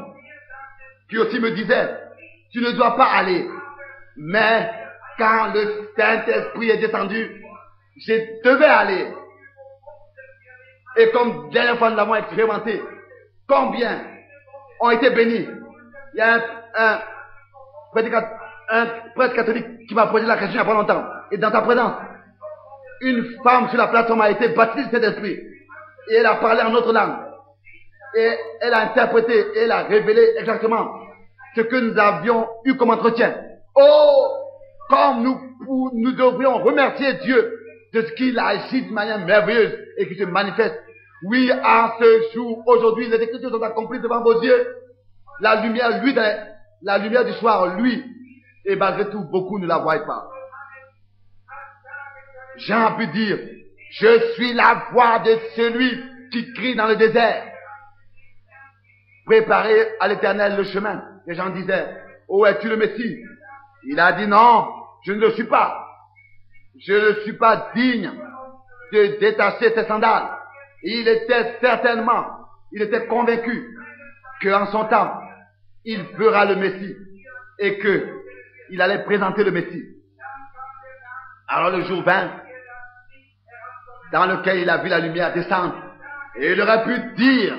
qui aussi me disaient, tu ne dois pas aller. Mais quand le Saint-Esprit est descendu, je devais aller. Et comme dernière fois nous l'avons expérimenté, combien ont été bénis. Il y a un prêtre catholique qui m'a posé la question il n'y a pas longtemps. Et dans ta présence, une femme sur la plateforme a été baptisée de cet esprit. Et elle a parlé en notre langue. Et elle a interprété et elle a révélé exactement ce que nous avions eu comme entretien. Oh, comme nous devrions remercier Dieu de ce qu'il a agi de manière merveilleuse et qui se manifeste. Oui, à ce jour, aujourd'hui, les Écritures sont accomplies devant vos yeux. La lumière, la lumière du soir, lui, et malgré tout, beaucoup ne la voient pas. Jean a pu dire, je suis la voix de celui qui crie dans le désert. Préparez à l'Éternel le chemin. Les gens disaient, oh, es-tu le Messie? Il a dit non, je ne le suis pas. Je ne suis pas digne de détacher ses sandales. Il était convaincu qu'en son temps, il fera le Messie et qu'il allait présenter le Messie. Alors le jour vint, dans lequel il a vu la lumière descendre, et il aurait pu dire,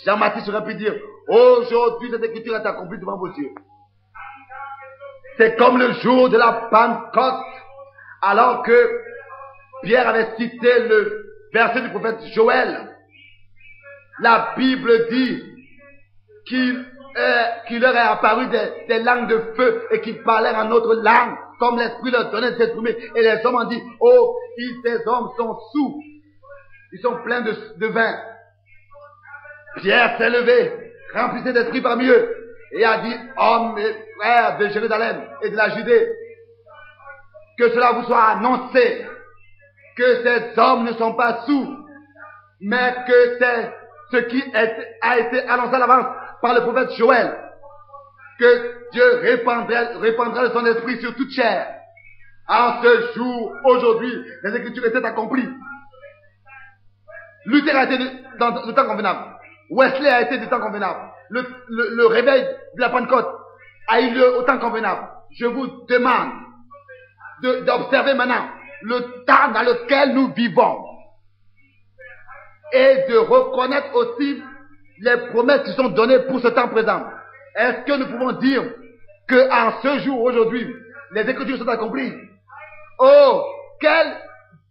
Jean-Baptiste aurait pu dire, aujourd'hui cette écriture est accomplie devant vos yeux. C'est comme le jour de la Pentecôte, alors que Pierre avait cité le verset du prophète Joël. La Bible dit qu'il leur est apparu des langues de feu et qu'ils parlaient en autre langue, comme l'Esprit leur donnait de s'exprimer. Et les hommes ont dit, oh, ces hommes sont saouls, ils sont pleins de vin. Pierre s'est levé, remplissé d'esprit parmi eux, et a dit, hommes et frères de Jérusalem et de la Judée, que cela vous soit annoncé, que ces hommes ne sont pas saouls, mais que c'est ce qui a été annoncé à l'avance par le prophète Joël, que Dieu répandra de son esprit sur toute chair. En ce jour, aujourd'hui, les Écritures étaient accomplies. Luther a été dans le temps convenable. Wesley a été du temps convenable. Le réveil de la Pentecôte a eu lieu au temps convenable. Je vous demande d'observer maintenant le temps dans lequel nous vivons et de reconnaître aussi les promesses qui sont données pour ce temps présent. Est-ce que nous pouvons dire que en ce jour, aujourd'hui, les Écritures sont accomplies? Oh, quel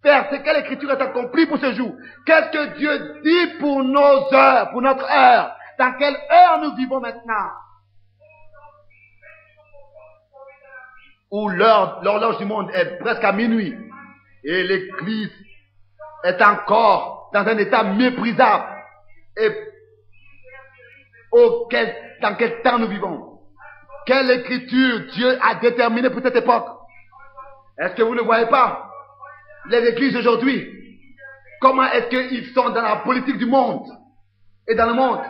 verset, quelle Écriture est accomplie pour ce jour? Qu'est-ce que Dieu dit pour nos heures, pour notre heure? Dans quelle heure nous vivons maintenant? Où l'horloge du monde est presque à minuit et l'Église est encore dans un état méprisable. Et dans quel temps nous vivons? Quelle Écriture Dieu a déterminée pour cette époque? Est-ce que vous ne voyez pas les églises aujourd'hui? Comment est-ce qu'ils sont dans la politique du monde et dans le monde?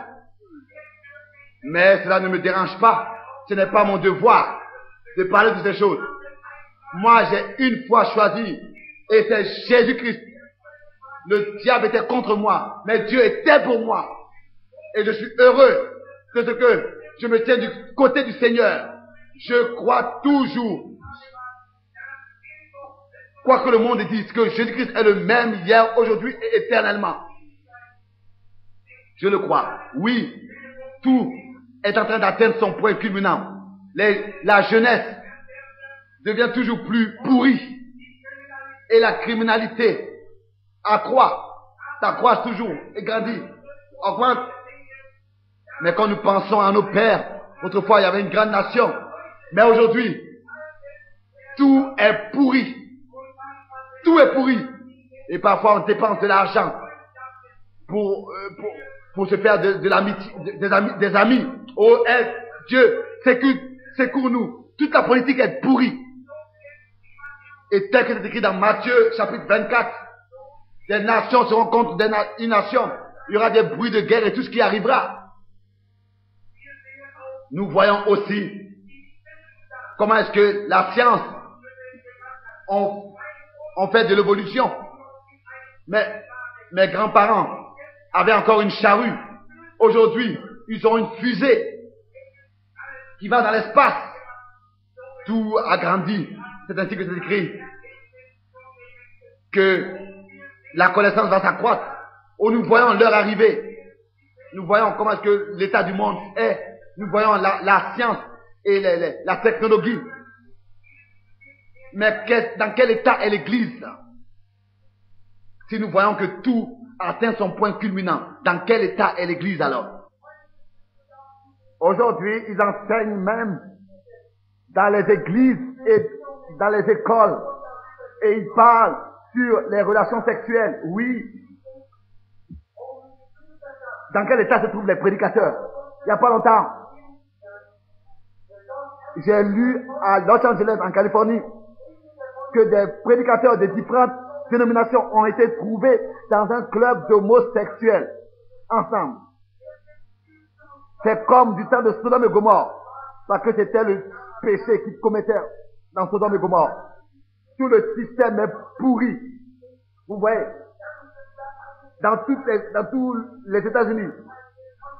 Mais cela ne me dérange pas. Ce n'est pas mon devoir de parler de ces choses. Moi, j'ai une fois choisi, et c'est Jésus-Christ. Le diable était contre moi, mais Dieu était pour moi. Et je suis heureux de ce que je me tiens du côté du Seigneur. Je crois toujours, quoi que le monde dise, que Jésus-Christ est le même hier, aujourd'hui et éternellement. Je le crois. Oui, tout est en train d'atteindre son point culminant. La jeunesse devient toujours plus pourrie. Et la criminalité s'accroît toujours et grandit, augmente Mais quand nous pensons à nos pères, autrefois il y avait une grande nation. Mais aujourd'hui, tout est pourri. Tout est pourri. Et parfois on dépense de l'argent pour se faire de l'amitié, des amis. Oh, Dieu, secours-nous. Toute la politique est pourrie. Et tel que c'est écrit dans Matthieu, chapitre 24, des nations seront contre une nation. Il y aura des bruits de guerre et tout ce qui arrivera. Nous voyons aussi comment est-ce que la science on fait de l'évolution. Mais mes grands-parents avaient encore une charrue. Aujourd'hui, ils ont une fusée qui va dans l'espace. Tout a grandi. C'est ainsi que c'est écrit que la connaissance va s'accroître. Oh, nous voyons l'heure arriver. Nous voyons comment est-ce que l'état du monde est. Nous voyons la science et la technologie. Mais dans quel état est l'Église? Si nous voyons que tout atteint son point culminant, dans quel état est l'Église alors? Aujourd'hui, ils enseignent même dans les églises et dans les écoles. Et ils parlent sur les relations sexuelles. Oui. Dans quel état se trouvent les prédicateurs? Il n'y a pas longtemps, j'ai lu à Los Angeles, en Californie, que des prédicateurs de différentes dénominations ont été trouvés dans un club d'homosexuels ensemble. C'est comme du temps de Sodome et Gomorrhe, parce que c'était le péché qu'ils commettaient dans Sodome et Gomorrhe. Tout le système est pourri. Vous voyez, dans tous les États-Unis,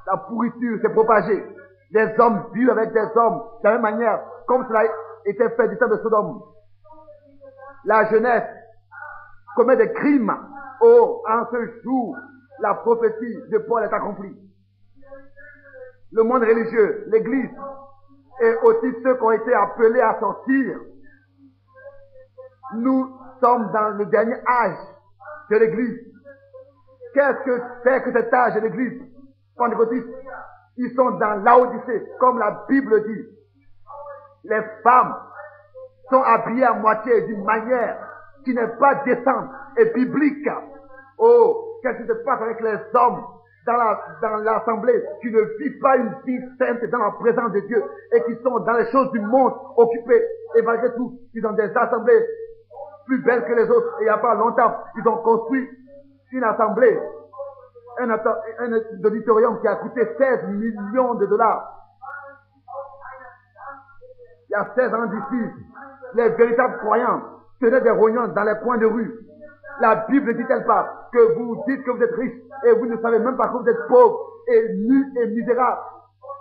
la pourriture s'est propagée. Les hommes vivent avec des hommes de la même manière, comme cela était fait du temps de Sodome. La jeunesse commet des crimes. Oh, en ce jour, la prophétie de Paul est accomplie. Le monde religieux, l'Église, et aussi ceux qui ont été appelés à sortir. Nous sommes dans le dernier âge de l'Église. Qu'est-ce que c'est que cet âge de l'Église? Pentecôtiste, ils sont dans l'Odyssée, comme la Bible dit. Les femmes sont habillées à moitié d'une manière qui n'est pas décente et biblique. Oh, qu'est-ce qui se passe avec les hommes dans l'assemblée qui ne vivent pas une vie sainte dans la présence de Dieu et qui sont dans les choses du monde occupés, et malgré tout, ils ont des assemblées plus belles que les autres. Et il n'y a pas longtemps, ils ont construit une assemblée, un auditorium qui a coûté 16 millions de dollars. Il y a 16 ans d'ici, les véritables croyants tenaient des réunions dans les coins de rue. La Bible dit-elle pas que vous dites que vous êtes riche et vous ne savez même pas que vous êtes pauvre et nus et misérables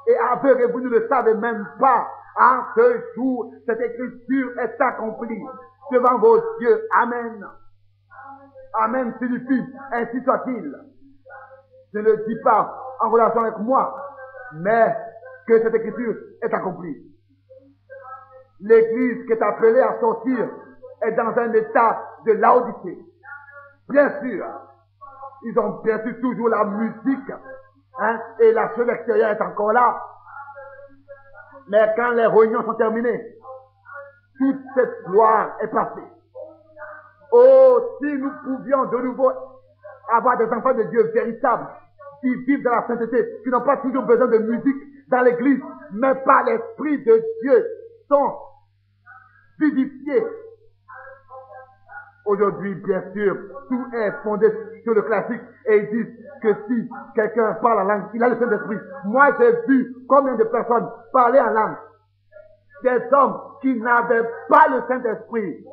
et aveugles et vous ne le savez même pas. En ce jour, cette écriture est accomplie devant vos yeux. Amen. Amen signifie ainsi soit-il. Je ne dis pas en relation avec moi, mais que cette écriture est accomplie. L'Église qui est appelée à sortir est dans un état de Laodicée. Bien sûr, ils ont bien sûr toujours la musique, hein, et la chose extérieure est encore là. Mais quand les réunions sont terminées, toute cette gloire est passée. Oh, si nous pouvions de nouveau avoir des enfants de Dieu véritables, qui vivent dans la sainteté, qui n'ont pas toujours besoin de musique dans l'église, mais par l'Esprit de Dieu, sont vivifiés. Aujourd'hui, bien sûr, tout est fondé sur le classique et ils disent que si quelqu'un parle en langue, il a le Saint-Esprit. Moi, j'ai vu combien de personnes parler en langue. Des hommes qui n'avaient pas le Saint-Esprit.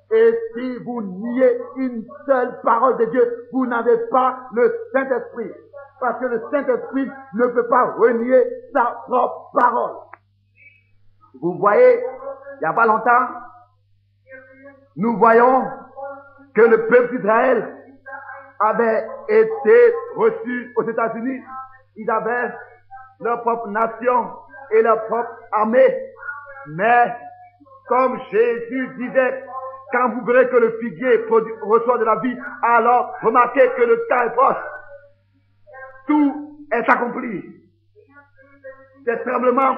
Et si vous niez une seule parole de Dieu, vous n'avez pas le Saint-Esprit. Parce que le Saint-Esprit ne peut pas renier sa propre parole. Vous voyez, il n'y a pas longtemps, nous voyons que le peuple d'Israël avait été reçu aux États-Unis. Ils avaient leur propre nation et leur propre armée. Mais, comme Jésus disait, quand vous verrez que le figuier reçoit de la vie, alors remarquez que le temps est proche. Tout est accompli. des tremblements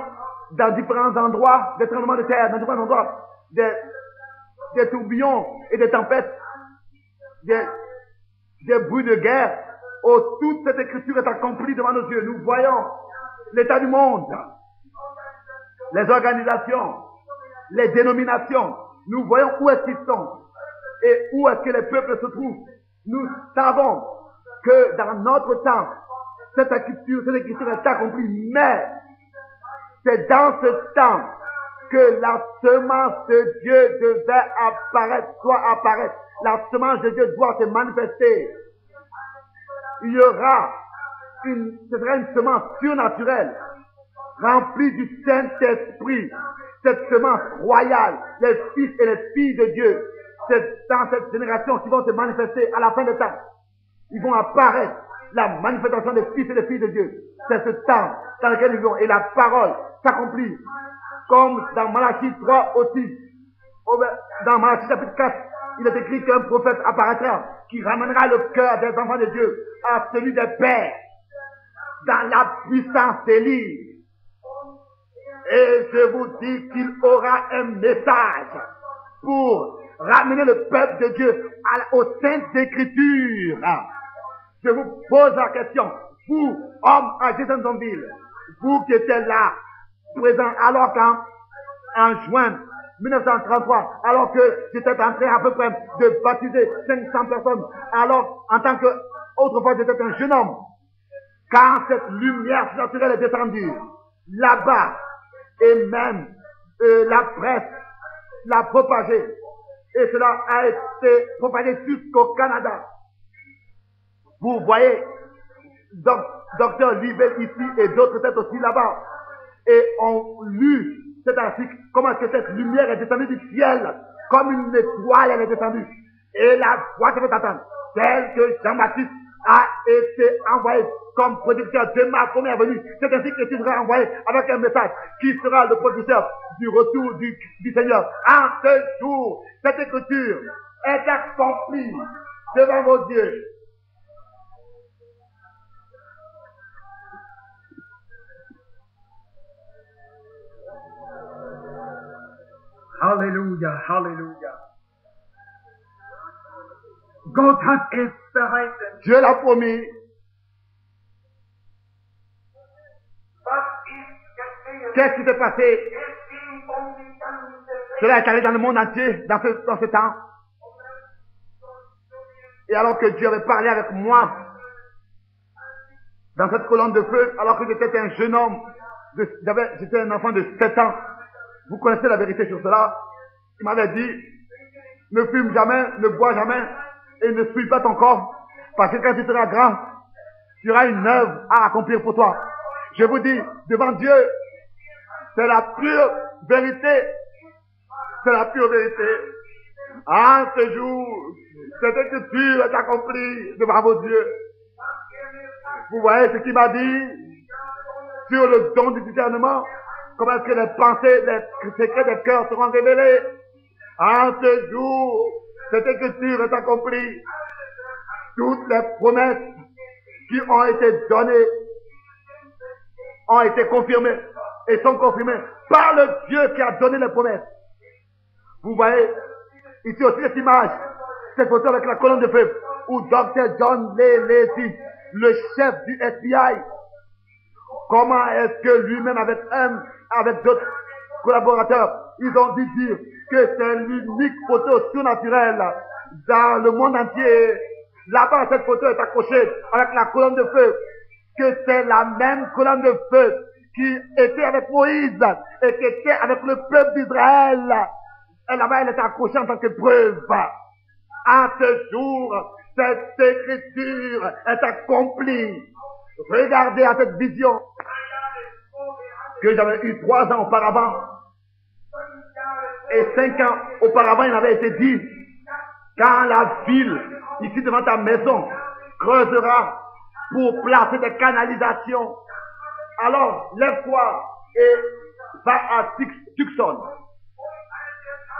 dans différents endroits, des tremblements de terre, dans différents endroits, des tourbillons et des tempêtes, des bruits de guerre. Oh, toute cette écriture est accomplie devant nos yeux. Nous voyons l'état du monde, les organisations, les dénominations. Nous voyons où est-ce qu'ils sont et où est-ce que les peuples se trouvent. Nous savons que dans notre temps, cette écriture est accomplie, mais c'est dans ce temps que la semence de Dieu devait apparaître, La semence de Dieu doit se manifester. Il y aura ce sera une semence surnaturelle, remplie du Saint-Esprit, cette semence royale, les fils et les filles de Dieu. C'est dans cette génération qui vont se manifester à la fin des temps. Ils vont apparaître, la manifestation des fils et des filles de Dieu. C'est ce temps dans lequel ils vont, et la parole s'accomplit. Comme dans Malachie 3 aussi. Dans Malachie chapitre 4, il est écrit qu'un prophète apparaîtra qui ramènera le cœur des enfants de Dieu à celui des pères dans la puissance d'Élie. Et je vous dis qu'il aura un message pour ramener le peuple de Dieu aux saintes écritures. Je vous pose la question, vous, hommes à Jeffersonville, vous qui étiez là, présents, alors qu'en juin 1933, alors que j'étais en train à peu près de baptiser 500 personnes, alors en tant que autrefois j'étais un jeune homme, quand cette lumière naturelle est descendue, là-bas, et même la presse l'a propagée, et cela a été propagé jusqu'au Canada. Vous voyez, docteur Libel ici et d'autres têtes aussi là-bas, et ont lu cet article, comment est-ce que cette lumière est descendue du ciel, comme une étoile elle est descendue, et la voix se fait attendre, telle que Jean-Baptiste a été envoyé comme prédicteur de ma première venue. C'est ainsi que tu seras envoyé avec un message qui sera le prédicteur du retour du Seigneur. En ce jour, cette écriture est accomplie devant vos yeux.
Hallelujah, hallelujah. Gott hat es verheißen.
Dieu l'a promis. Qu'est-ce qui s'est passé? Cela est allé dans le monde entier dans ce temps. Et alors que Dieu avait parlé avec moi dans cette colonne de feu, alors que j'étais un jeune homme, j'étais un enfant de 7 ans. Vous connaissez la vérité sur cela. Il m'avait dit, ne fume jamais, ne bois jamais, et ne suis pas ton corps, parce que quand tu seras grand, tu auras une œuvre à accomplir pour toi. Je vous dis, devant Dieu, c'est la pure vérité. C'est la pure vérité. En ce jour, cette écriture est accomplie devant vos yeux. Vous voyez ce qu'il m'a dit sur le don du discernement, comment est-ce que les pensées, les secrets des cœurs seront révélés. En ce jour, cette écriture est accomplie. Toutes les promesses qui ont été données ont été confirmées et sont confirmées par le Dieu qui a donné les promesses. Vous voyez ici aussi cette image, cette photo avec la colonne de feu où Dr. John Lacy, le chef du FBI, comment est-ce que lui-même avec d'autres collaborateurs, ils ont dû dire que c'est l'unique photo surnaturelle dans le monde entier. Là-bas, cette photo est accrochée avec la colonne de feu, que c'est la même colonne de feu qui était avec Moïse et qui était avec le peuple d'Israël. Et là-bas, elle est accrochée en tant que preuve. À ce jour, cette écriture est accomplie. Regardez à cette vision que j'avais eu 3 ans auparavant. Et 5 ans auparavant, il avait été dit, quand la ville, ici devant ta maison, creusera pour placer des canalisations, alors lève-toi et va à Tucson.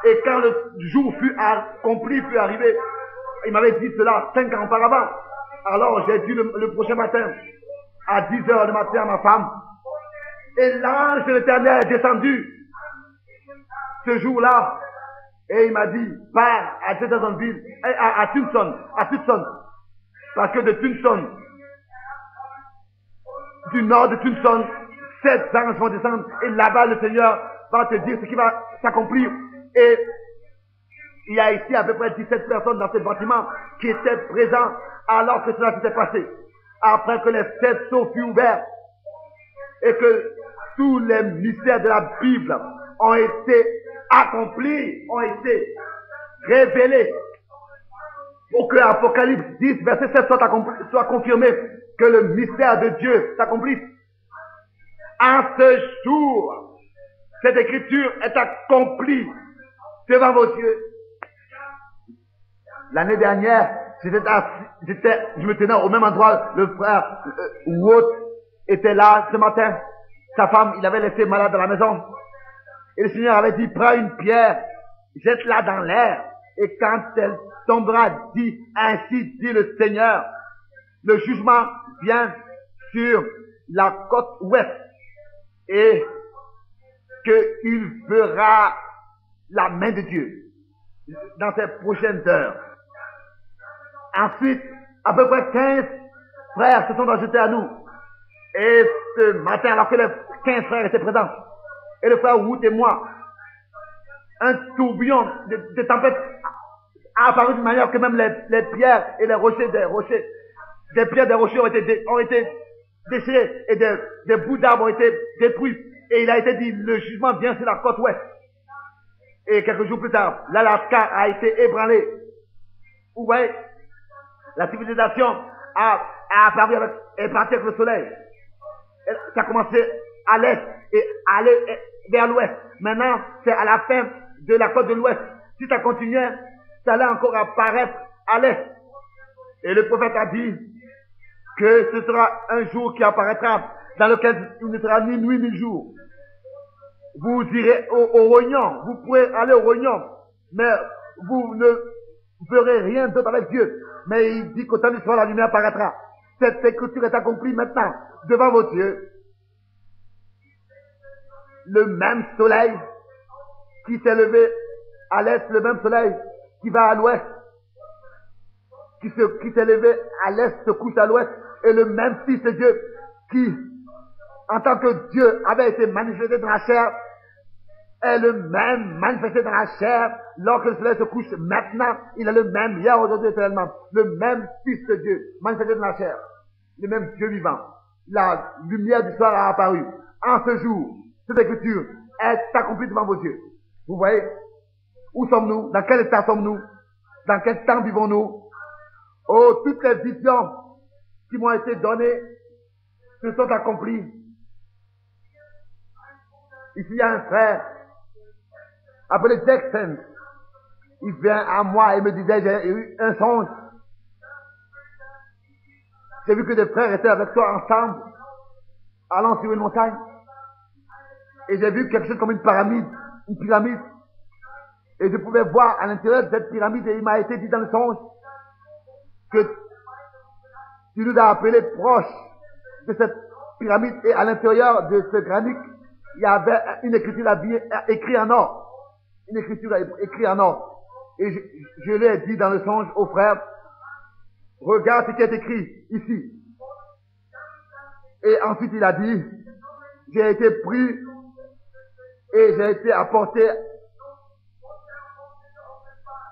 Et quand le jour fut accompli, fut arrivé, il m'avait dit cela 5 ans auparavant. Alors j'ai dit le prochain matin, à 10 heures du matin à ma femme,
Et l'ange de l'Éternel est descendu ce jour-là. Et il m'a dit, pars à Jeffersonville, à Tucson, parce que de Tucson, du nord de Tucson, 7 anges vont descendre, et là-bas le Seigneur va te dire ce qui va s'accomplir. Et il y a ici à peu près 17 personnes dans ce bâtiment qui étaient présents alors que cela s'était passé. Après que les 7 sceaux furent ouverts et que tous les mystères de la Bible ont été accomplis, ont été révélés pour que Apocalypse 10, verset 7 soit confirmé, que le mystère de Dieu s'accomplisse. En ce jour, cette écriture est accomplie devant vos yeux. L'année dernière, je me tenais au même endroit, le frère Wood était là ce matin. Sa femme, il avait laissé malade à la maison. Et le Seigneur avait dit, prends une pierre, jette-la dans l'air, et quand elle tombera, dis, ainsi dit le Seigneur, le jugement vient sur la côte ouest, et qu'il verra la main de Dieu dans ces prochaines heures. Ensuite, à peu près 15 frères se sont ajoutés à nous. Et ce matin, alors que les 15 frères étaient présents, et le frère Wood et moi, un tourbillon de tempête a apparu de manière que même les pierres et les rochers des pierres des rochers ont été déchirés et des bouts d'arbres ont été détruits. Et il a été dit, le jugement vient sur la côte ouest. Et quelques jours plus tard, l'Alaska a été ébranlé. Vous voyez, la civilisation a apparu est partie avec le soleil. Ça a commencé à l'est et aller vers l'ouest. Maintenant, c'est à la fin de la côte de l'ouest. Si ça continuait, ça allait encore apparaître à l'est. Et le prophète a dit que ce sera un jour qui apparaîtra dans lequel il ne sera ni nuit ni jour. Vous irez au rognon, vous pourrez aller au rognon, mais vous ne verrez rien d'autre avec Dieu. Mais il dit qu'au temps du soir, la lumière apparaîtra. Cette écriture est accomplie maintenant, devant vos yeux. Le même soleil qui s'est levé à l'est, le même soleil qui va à l'ouest, qui s'est levé à l'est, se couche à l'ouest, et le même Fils de Dieu qui, en tant que Dieu, avait été manifesté dans la chair, est le même manifesté dans la chair lorsque le soleil se couche maintenant. Il est le même hier, aujourd'hui, éternellement. Le même Fils de Dieu manifesté dans la chair. Le même Dieu vivant. La lumière du soir a apparu. En ce jour, cette écriture est accomplie devant vos yeux. Vous voyez? Où sommes-nous? Dans quel état sommes-nous? Dans quel temps vivons-nous? Oh, toutes les visions qui m'ont été données se sont accomplies. Ici, il y a un frère appelé Jackson. Il vient à moi et me disait, j'ai eu un songe. J'ai vu que des frères étaient avec toi ensemble, allant sur une montagne. Et j'ai vu quelque chose comme une pyramide. Et je pouvais voir à l'intérieur de cette pyramide, et il m'a été dit dans le songe que tu nous as appelés proches de cette pyramide, et à l'intérieur de ce granit, il y avait une écriture écrite en or. Une écriture écrite en or. Et je lui ai dit dans le songe au frère, regarde ce qui est écrit ici. Et ensuite il a dit, j'ai été pris et j'ai été apporté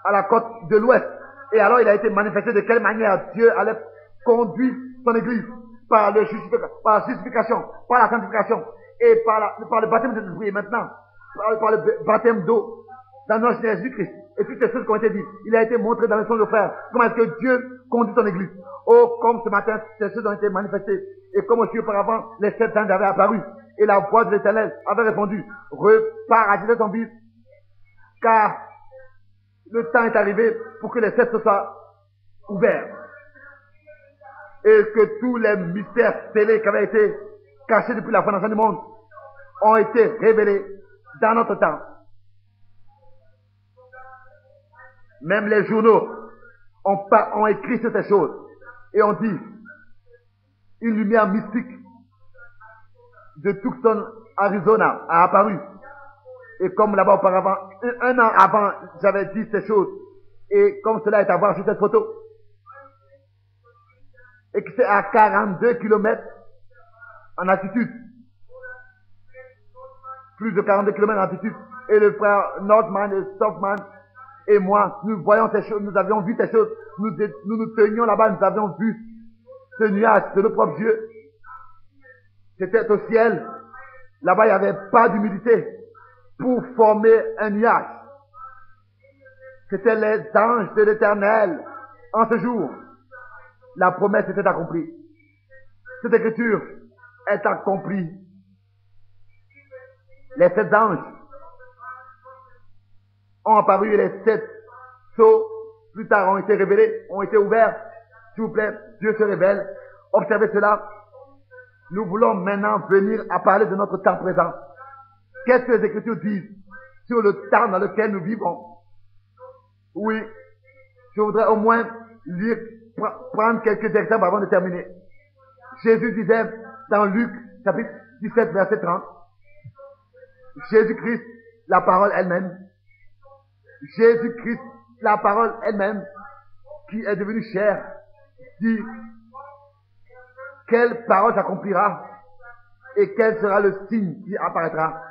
à la côte de l'ouest. Et alors il a été manifesté de quelle manière Dieu allait conduire son église par la justification, par la sanctification et par le baptême de l'esprit. Et maintenant, par le baptême d'eau dans notre Seigneur Jésus-Christ. Et toutes ces choses qui ont été dites, il a été montré dans le songe de frère. Comment est-ce que Dieu conduit son église? Oh, comme ce matin, ces choses ont été manifestées. Et comme aussi auparavant, les 7 anges avaient apparu. Et la voix de l'Éternel avait répondu, repars à Jeffersonville, car le temps est arrivé pour que les 7 soient ouverts. Et que tous les mystères scellés qui avaient été cachés depuis la fondation du monde ont été révélés dans notre temps. Même les journaux ont écrit sur ces choses et ont dit une lumière mystique de Tucson, Arizona, a apparu. Et comme là-bas auparavant, un an avant, j'avais dit ces choses. Et comme cela est à voir sur cette photo. Et que c'est à 42 km en altitude. Plus de 42 km en altitude. Et le frère Nordman et Stockman et moi, nous voyons ces choses, nous avions vu ces choses. Nous nous tenions là-bas, nous avions vu ce nuage de le propre Dieu. C'était au ciel. Là-bas, il n'y avait pas d'humidité pour former un nuage. C'était les anges de l'Éternel. En ce jour, la promesse était accomplie. Cette écriture est accomplie. Les 7 anges ont apparu et les 7 sceaux, plus tard, ont été révélés, ont été ouverts. S'il vous plaît, Dieu se révèle. Observez cela. Nous voulons maintenant venir à parler de notre temps présent. Qu'est-ce que les Écritures disent sur le temps dans lequel nous vivons? Oui, je voudrais au moins lire, prendre quelques exemples avant de terminer. Jésus disait dans Luc, chapitre 17, verset 30, Jésus-Christ, la parole elle-même, Jésus-Christ, la parole elle-même, qui est devenue chair, dit quelle parole s'accomplira et quel sera le signe qui apparaîtra.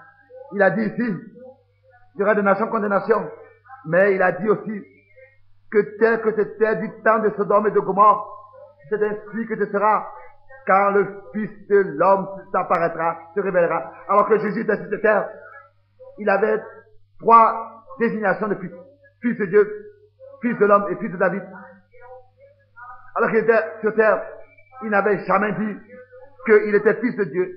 Il a dit ici, il y aura de nation contre nation, mais il a dit aussi que tel que c'était du temps de Sodome et de Gomorrhe, c'est ainsi que ce sera quand le Fils de l'homme s'apparaîtra, se révélera. Alors que Jésus était sur cette terre, il avait 3 désignations de fils. Fils de Dieu, Fils de l'homme et Fils de David. Alors qu'il était sur terre, il n'avait jamais dit qu'il était Fils de Dieu.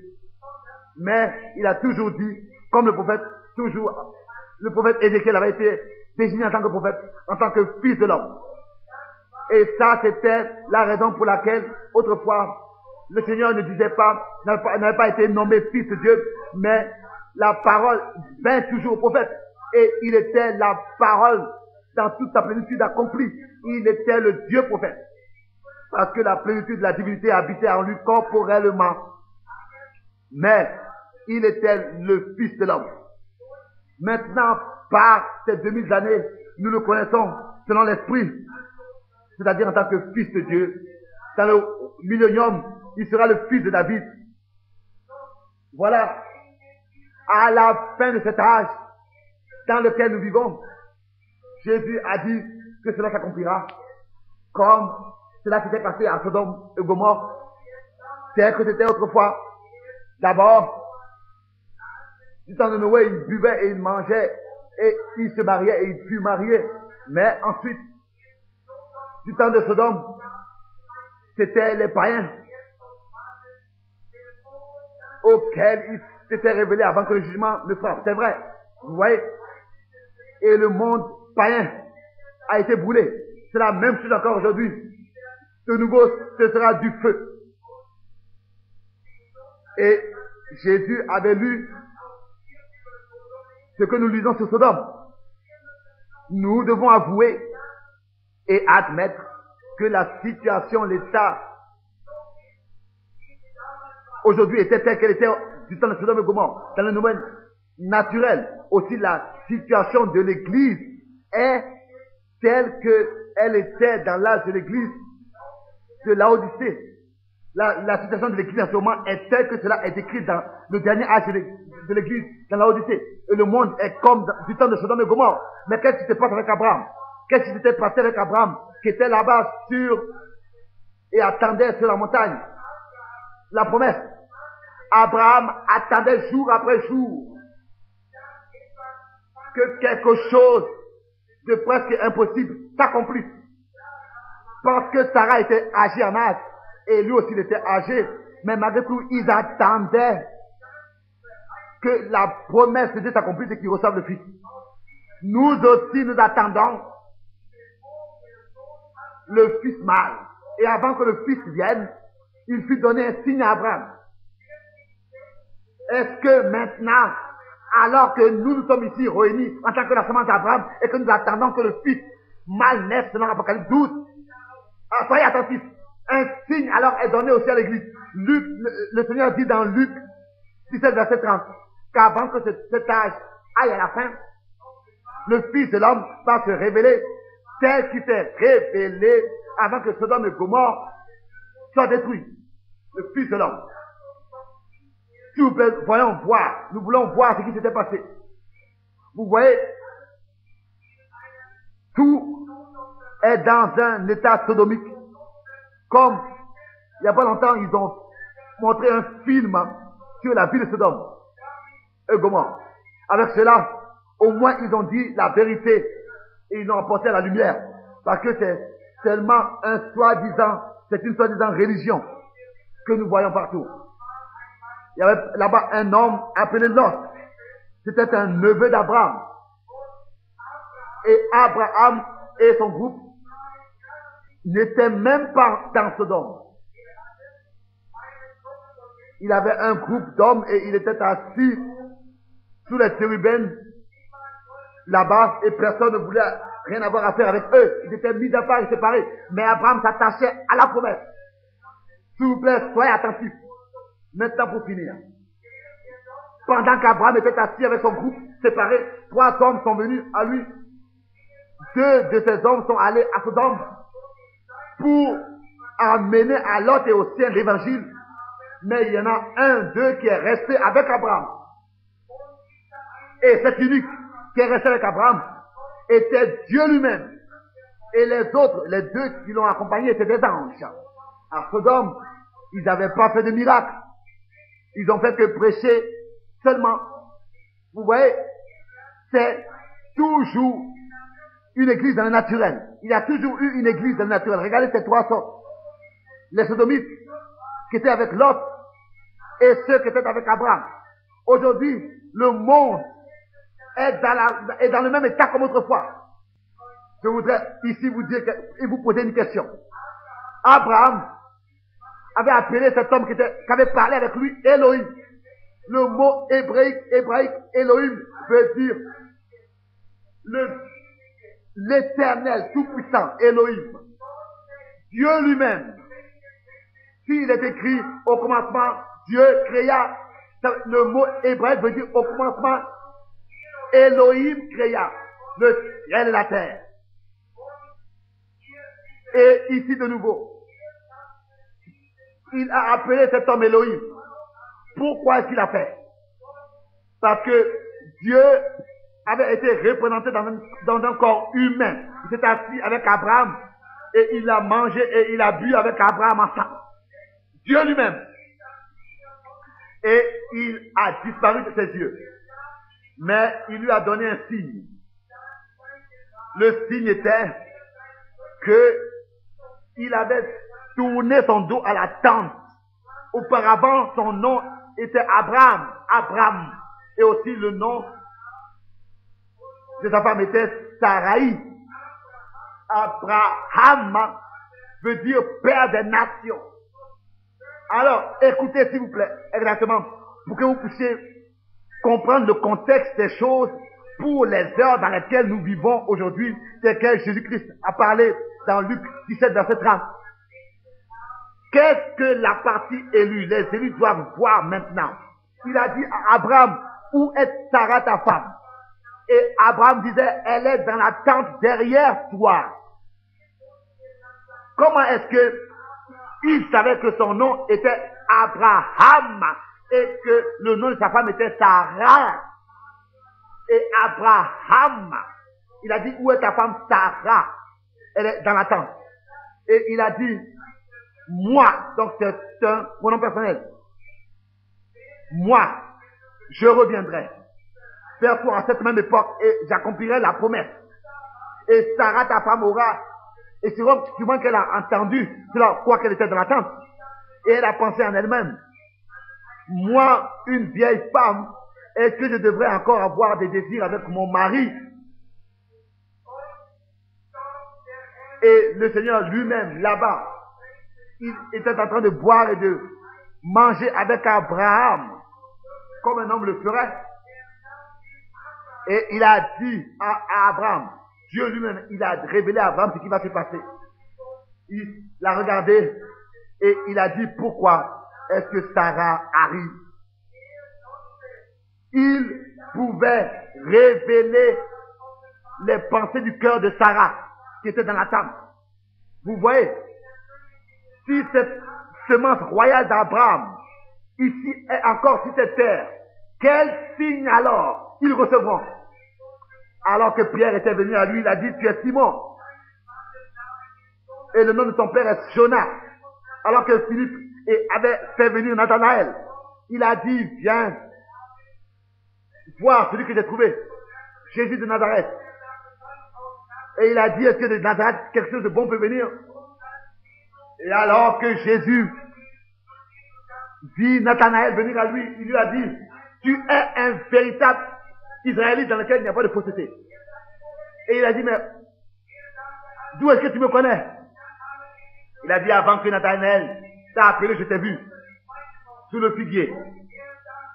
Mais il a toujours dit, comme le prophète, toujours, le prophète Ézéchiel avait été désigné en tant que prophète, en tant que Fils de l'homme. Et ça, c'était la raison pour laquelle, autrefois, le Seigneur ne disait pas, n'avait pas été nommé Fils de Dieu, mais la parole vint toujours au prophète. Et il était la parole dans toute sa plénitude accomplie. Il était le Dieu prophète. Parce que la plénitude de la divinité habitait en lui corporellement. Mais il était le Fils de l'homme. Maintenant, par ces 2000 années, nous le connaissons selon l'Esprit, c'est-à-dire en tant que Fils de Dieu. Dans le millénium, il sera le Fils de David. Voilà. À la fin de cet âge dans lequel nous vivons, Jésus a dit que cela s'accomplira comme cela s'était passé à Sodome et Gomorrhe. C'est que c'était autrefois. D'abord, du temps de Noé, il buvait et il mangeait et il se mariait et il fut marié. Mais ensuite, du temps de Sodome, c'était les païens auxquels il s'était révélé avant que le jugement ne frappe. C'est vrai, vous voyez. Et le monde païen a été brûlé. C'est la même chose encore aujourd'hui. De nouveau, ce sera du feu. Et Jésus avait lu ce que nous lisons sur Sodome. Nous devons avouer et admettre que la situation, l'état, aujourd'hui était telle qu'elle était du temps de Sodome et Gomorrhe. Dans le domaine naturel, aussi la situation de l'Église est telle qu'elle était dans l'âge de l'Église de Laodicée. La situation de l'Église en ce moment est telle que cela est écrit dans le dernier âge de l'Église, dans Laodicée. Et le monde est comme du temps de Sodome et Gomorrhe. Mais qu'est-ce qui se passe avec Abraham? Qu'est-ce qui s'était passé avec Abraham, qui était là-bas et attendait sur la montagne la promesse? Abraham attendait jour après jour que quelque chose de presque impossible s'accomplisse. Parce que Sarah était âgée en âge, et lui aussi il était âgé, mais malgré tout, ils attendaient que la promesse de Dieu s'accomplisse et qu'ils reçoivent le Fils. Nous aussi, nous attendons le Fils mâle. Et avant que le Fils vienne, il fut donné un signe à Abraham. Est-ce que maintenant, alors que nous sommes ici réunis en tant que la semence d'Abraham et que nous attendons que le Fils mâle naisse selon l'Apocalypse 12, soyez attentifs, un signe alors est donné aussi à l'Église. Luc, le Seigneur dit dans Luc 17, verset 30, qu'avant que cet âge aille à la fin, le Fils de l'homme va se révéler tel qu'il s'est révélé avant que Sodome et Gomorrhe soient détruits. Le Fils de l'homme. S'il vous plaît, nous voulons voir ce qui s'était passé. Vous voyez, tout est dans un état sodomique. Comme, il n'y a pas longtemps, ils ont montré un film sur la ville de Sodome et Gomorrhe. Avec cela, au moins, ils ont dit la vérité et ils l'ont apporté à la lumière. Parce que c'est seulement c'est une soi-disant religion que nous voyons partout. Il y avait là-bas un homme appelé Lot. C'était un neveu d'Abraham. Et Abraham et son groupe n'étaient même pas dans Sodome. Il avait un groupe d'hommes et il était assis sous les chérubins là-bas et personne ne voulait rien avoir à faire avec eux. Ils étaient mis à part et séparés. Mais Abraham s'attachait à la promesse. S'il vous plaît, soyez attentifs. Maintenant pour finir. Pendant qu'Abraham était assis avec son groupe séparé, 3 hommes sont venus à lui. 2 de ces hommes sont allés à Sodome pour amener à Lot et aux siens l'évangile. Mais il y en a d'eux qui est resté avec Abraham. Et cet unique qui est resté avec Abraham était Dieu lui-même. Et les autres, les 2 qui l'ont accompagné étaient des anges. À Sodome, ils n'avaient pas fait de miracle. Ils ont fait que prêcher seulement. Vous voyez, c'est toujours une église dans le naturel. Il y a toujours eu une église dans le naturel. Regardez ces 3 sortes. Les sodomites qui étaient avec Lot et ceux qui étaient avec Abraham. Aujourd'hui, le monde est dans le même état comme autrefois. Je voudrais ici vous dire et vous poser une question. Abraham avait appelé cet homme qui avait parlé avec lui Elohim. Le mot hébraïque Elohim veut dire l'éternel tout-puissant Elohim. Dieu lui-même. S'il est écrit au commencement, Dieu créa, le mot hébraïque veut dire au commencement, Elohim créa le ciel et la terre. Et ici de nouveau, il a appelé cet homme Elohim. Pourquoi est-ce qu'il a fait? Parce que Dieu avait été représenté dans un corps humain. Il s'est assis avec Abraham et il a mangé et il a bu avec Abraham ensemble. Dieu lui-même. Et il a disparu de ses yeux. Mais il lui a donné un signe. Le signe était que il avait tourné son dos à la tente. Auparavant, son nom était Abraham. Et aussi le nom de sa femme était Sarai. Abraham veut dire père des nations. Alors, écoutez s'il vous plaît, exactement, pour que vous puissiez comprendre le contexte des choses pour les heures dans lesquelles nous vivons aujourd'hui, desquelles Jésus-Christ a parlé dans Luc 17, verset 30. Qu'est-ce que la partie élue, les élus doivent voir maintenant? Il a dit à Abraham, où est Sarah ta femme? Et Abraham disait, elle est dans la tente derrière toi. Comment est-ce que il savait que son nom était Abraham et que le nom de sa femme était Sarah? Et Abraham, il a dit, où est ta femme Sarah? Elle est dans la tente. Et il a dit, moi, donc c'est un pronom personnel. Moi, je reviendrai vers toi à cette même époque et j'accomplirai la promesse. Et Sarah, ta femme, aura, et souvent qu'elle a entendu cela, quoi qu'elle était dans la tente, et elle a pensé en elle-même, moi, une vieille femme, est-ce que je devrais encore avoir des désirs avec mon mari? Et le Seigneur lui-même, là-bas, il était en train de boire et de manger avec Abraham, comme un homme le ferait. Et il a dit à Abraham, Dieu lui-même, il a révélé à Abraham ce qui va se passer. Il l'a regardé et il a dit, pourquoi est-ce que Sarah arrive? il pouvait révéler les pensées du cœur de Sarah qui était dans la table. Vous voyez, si cette semence royale d'Abraham ici est encore sur cette terre, quel signe alors ils recevront? Alors que Pierre était venu à lui, il a dit, tu es Simon. Et le nom de ton père est Jonas. Alors que Philippe avait fait venir Nathanaël, il a dit, viens voir celui que j'ai trouvé, Jésus de Nazareth. Et il a dit, est-ce que de Nazareth, quelque chose de bon peut venir? Et alors que Jésus vit Nathanaël venir à lui, il lui a dit, tu es un véritable Israélite dans lequel il n'y a pas de fausseté. Et il a dit, mais d'où est-ce que tu me connais? Il a dit, avant que Nathanaël t'a appelé, je t'ai vu sous le figuier.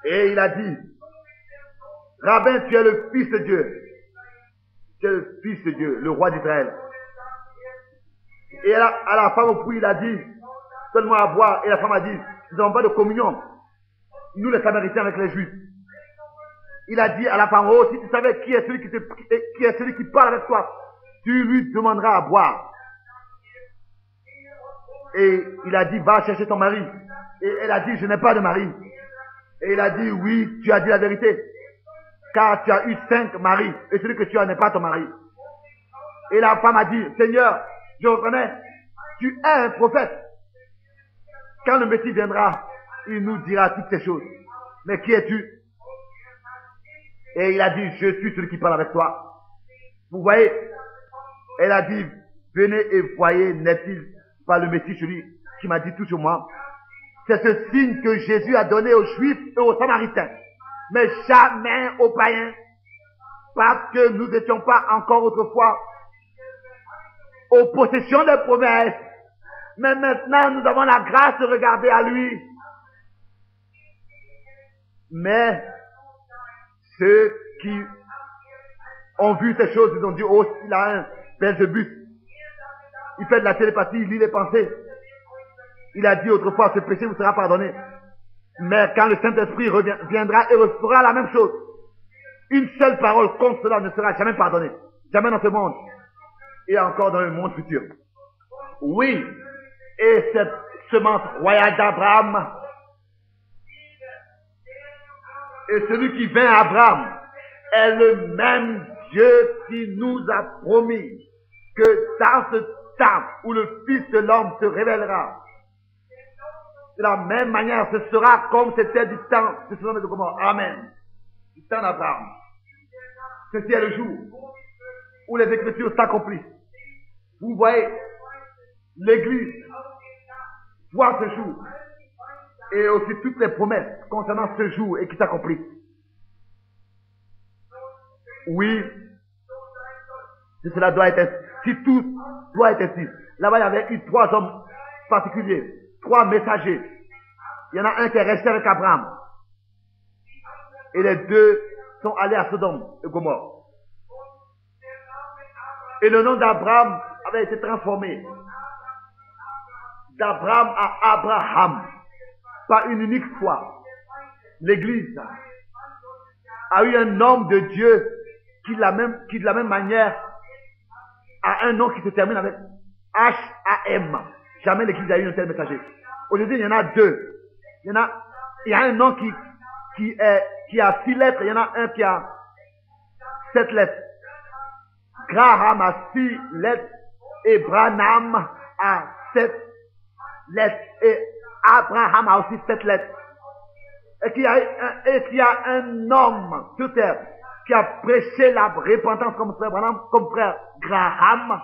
Et il a dit, Rabbin, tu es le Fils de Dieu. Tu es le Fils de Dieu, le roi d'Israël. Et à la femme au puits, il a dit, donne-moi à boire. Et la femme a dit, nous n'avons pas de communion, nous les Samaritains avec les Juifs. Il a dit à la femme, oh, si tu savais qui est celui qui parle avec toi, tu lui demanderas à boire. Et il a dit, va chercher ton mari. Et elle a dit, je n'ai pas de mari. Et il a dit, oui, tu as dit la vérité. Car tu as eu 5 maris, et celui que tu as n'est pas ton mari. Et la femme a dit, Seigneur, je reconnais, tu es un prophète. Quand le Messie viendra, il nous dira toutes ces choses. Mais qui es-tu? Et il a dit, je suis celui qui parle avec toi. Vous voyez? Elle a dit, venez et voyez, n'est-il pas le Messie, celui qui m'a dit tout sur moi? C'est ce signe que Jésus a donné aux Juifs et aux Samaritains, mais jamais aux païens, parce que nous n'étions pas encore autrefois aux possessions des promesses, mais maintenant nous avons la grâce de regarder à lui. Mais ceux qui ont vu ces choses, ils ont dit, oh, il a un Belzébuth, il fait de la télépathie, il lit les pensées. Il a dit autrefois, ce péché vous sera pardonné. Mais quand le Saint-Esprit viendra et refera la même chose, une seule parole contre cela ne sera jamais pardonnée. Jamais dans ce monde. Et encore dans le monde futur. Oui. Et cette semence royale d'Abraham, et celui qui vint à Abraham, est le même Dieu qui nous a promis que dans ce temps où le Fils de l'homme se révélera, de la même manière, ce sera comme c'était du temps de Sodome et de Gomorrhe. Amen. Du temps d'Abraham. Ceci est le jour où les Écritures s'accomplissent. Vous voyez, l'Église voit ce jour et aussi toutes les promesses concernant ce jour et qui s'accomplissent. Oui, si cela doit être ainsi, si tout doit être ainsi. Là-bas, il y avait eu 3 hommes particuliers, 3 messagers. Il y en a un qui est resté avec Abraham. Et les 2 sont allés à Sodome et Gomorrhe. Et le nom d'Abraham avait été transformé d'Abraham à Abraham par une unique fois. L'Église a eu un homme de Dieu qui de la même manière a un nom qui se termine avec H-A-M. Jamais l'Église a eu un tel messager. Aujourd'hui, il y en a 2. Il y a un nom qui a 6 lettres. Il y en a un qui a 7 lettres. Graham a 6 lettres et Branham a 7 lettres et Abraham a aussi 7 lettres. Et qu'il y a un homme sur terre qui a prêché la repentance comme frère Branham, comme frère Graham,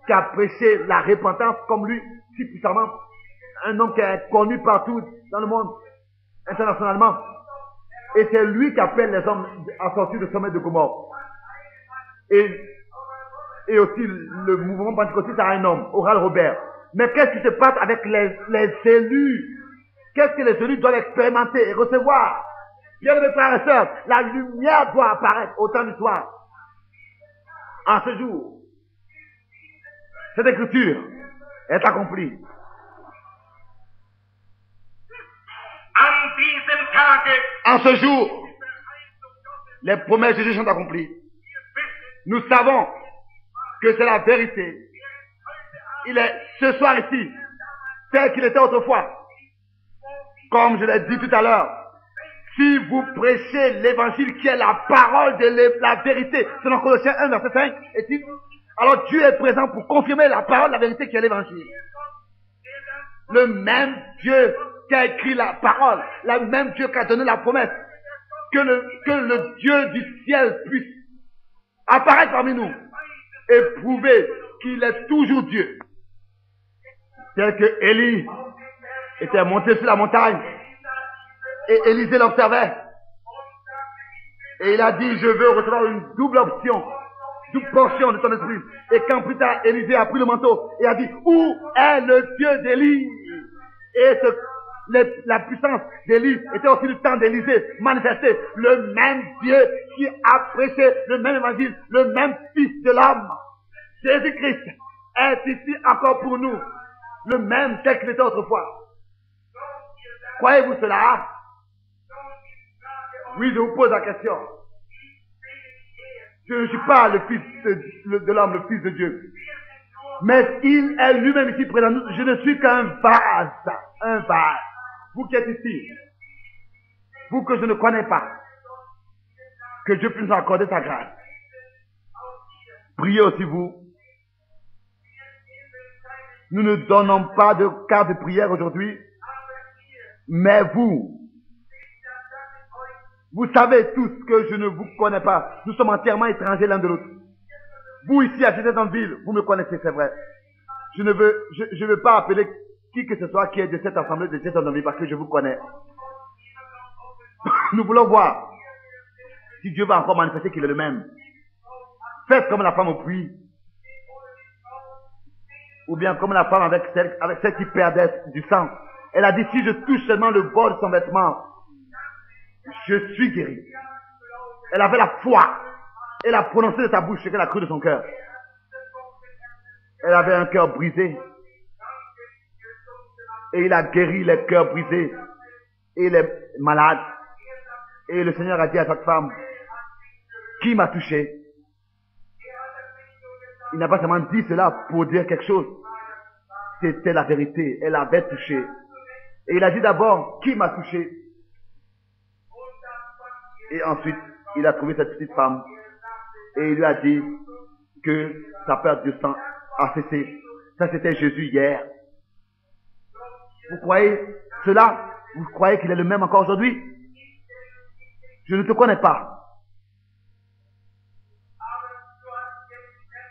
qui a prêché la repentance comme lui, si puissamment, un homme qui est connu partout dans le monde, internationalement. Et c'est lui qui appelle les hommes à sortir du sommet de Gomorrhe. Et aussi le mouvement pentecôtiste a un homme, Oral Robert. Mais qu'est-ce qui se passe avec les élus? Qu'est-ce que les élus doivent expérimenter et recevoir? Bien mes frères et sœurs, la lumière doit apparaître au temps du soir. En ce jour, cette écriture est accomplie.
diesem Tage
En ce jour, les promesses de Dieu sont accomplies. Nous savons que c'est la vérité. Il est ce soir ici, tel qu'il était autrefois. Comme je l'ai dit tout à l'heure, si vous prêchez l'évangile qui est la parole de la vérité, selon Colossiens 1, verset 5, et 6, alors Dieu est présent pour confirmer la parole de la vérité qui est l'évangile. Le même Dieu qui a écrit la parole, le même Dieu qui a donné la promesse, que le Dieu du ciel puisse apparaître parmi nous et prouver qu'il est toujours Dieu. Tel que Élie était monté sur la montagne et Élisée l'observait. Et il a dit, je veux recevoir une double portion de ton esprit. Et quand plus tard, Élisée a pris le manteau et a dit, où est le Dieu d'Élie? Et la puissance d'Élie était aussi le temps d'Élisée manifesté. Le même Dieu qui a prêché le même évangile, le même Fils de l'homme, Jésus-Christ, est ici encore pour nous. Le même tel qu'il était autrefois. Croyez-vous cela? Oui, je vous pose la question. Je ne suis pas le Fils de l'homme, le Fils de Dieu. Mais il est lui-même ici présent. Je ne suis qu'un vase. Un vase. Vous qui êtes ici. Vous que je ne connais pas. Que Dieu puisse nous accorder sa grâce. Priez aussi vous. Nous ne donnons pas de carte de prière aujourd'hui. Mais vous savez tous que je ne vous connais pas. Nous sommes entièrement étrangers l'un de l'autre. Vous ici à cette ville, vous me connaissez, c'est vrai. Je ne veux pas appeler qui que ce soit qui est de cette assemblée de Jeffersonville parce que je vous connais. Nous voulons voir si Dieu va encore manifester qu'il est le même. Faites comme la femme au puits. Ou bien comme la femme avec celle qui perdait du sang. Elle a dit, si je touche seulement le bord de son vêtement, je suis guéri. Elle avait la foi. Elle a prononcé de sa bouche ce qu'elle a cru de son cœur. Elle avait un cœur brisé. Et il a guéri les cœurs brisés et les malades. Et le Seigneur a dit à cette femme, qui m'a touché? Il n'a pas seulement dit cela pour dire quelque chose. C'était la vérité. Elle avait touché. Et il a dit d'abord, qui m'a touché? Et ensuite, il a trouvé cette petite femme. Et il lui a dit que sa perte de sang a cessé. Ça, c'était Jésus hier. Vous croyez cela? Vous croyez qu'il est le même encore aujourd'hui? Je ne te connais pas.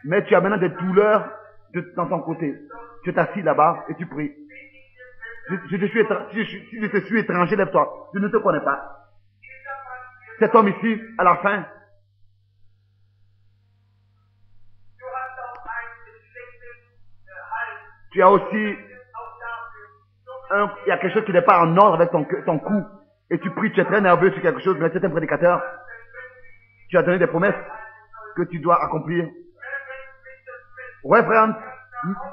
Mais tu as maintenant des douleurs dans ton côté. Tu t'assis là-bas et tu pries. Je te suis étranger, lève-toi. Je ne te connais pas. Cet homme ici, à la fin, tu as aussi il y a quelque chose qui n'est pas en ordre avec ton cou. Et tu pries, tu es très nerveux sur quelque chose, mais c'est un prédicateur. Tu as donné des promesses que tu dois accomplir. Ouais, frère,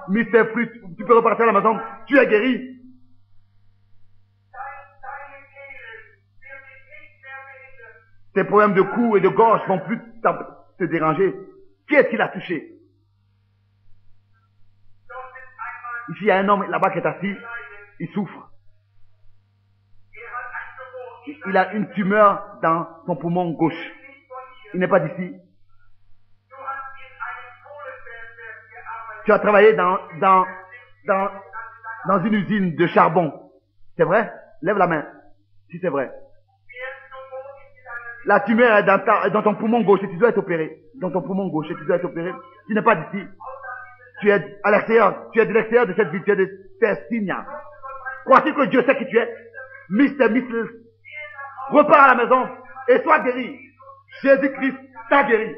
Mr. Fruit, tu peux repartir à la maison. Tu es guéri. Tes problèmes de cou et de gorge vont plus te déranger. Qui est-ce qui l'a touché? Ici, il y a un homme là-bas qui est assis. Il souffre. Il a une tumeur dans son poumon gauche. Il n'est pas d'ici. Tu as travaillé dans une usine de charbon. C'est vrai? Lève la main. Si c'est vrai. La tumeur est dans ton poumon gauche et tu dois être opéré. Dans ton poumon gauche et tu dois être opéré. Tu n'es pas d'ici. Tu es à l'extérieur. Tu es de l'extérieur de cette ville. Tu es de Tessigna. Crois-tu que Dieu sait qui tu es? Mrs. Repars à la maison et sois guéri. Jésus-Christ t'a guéri.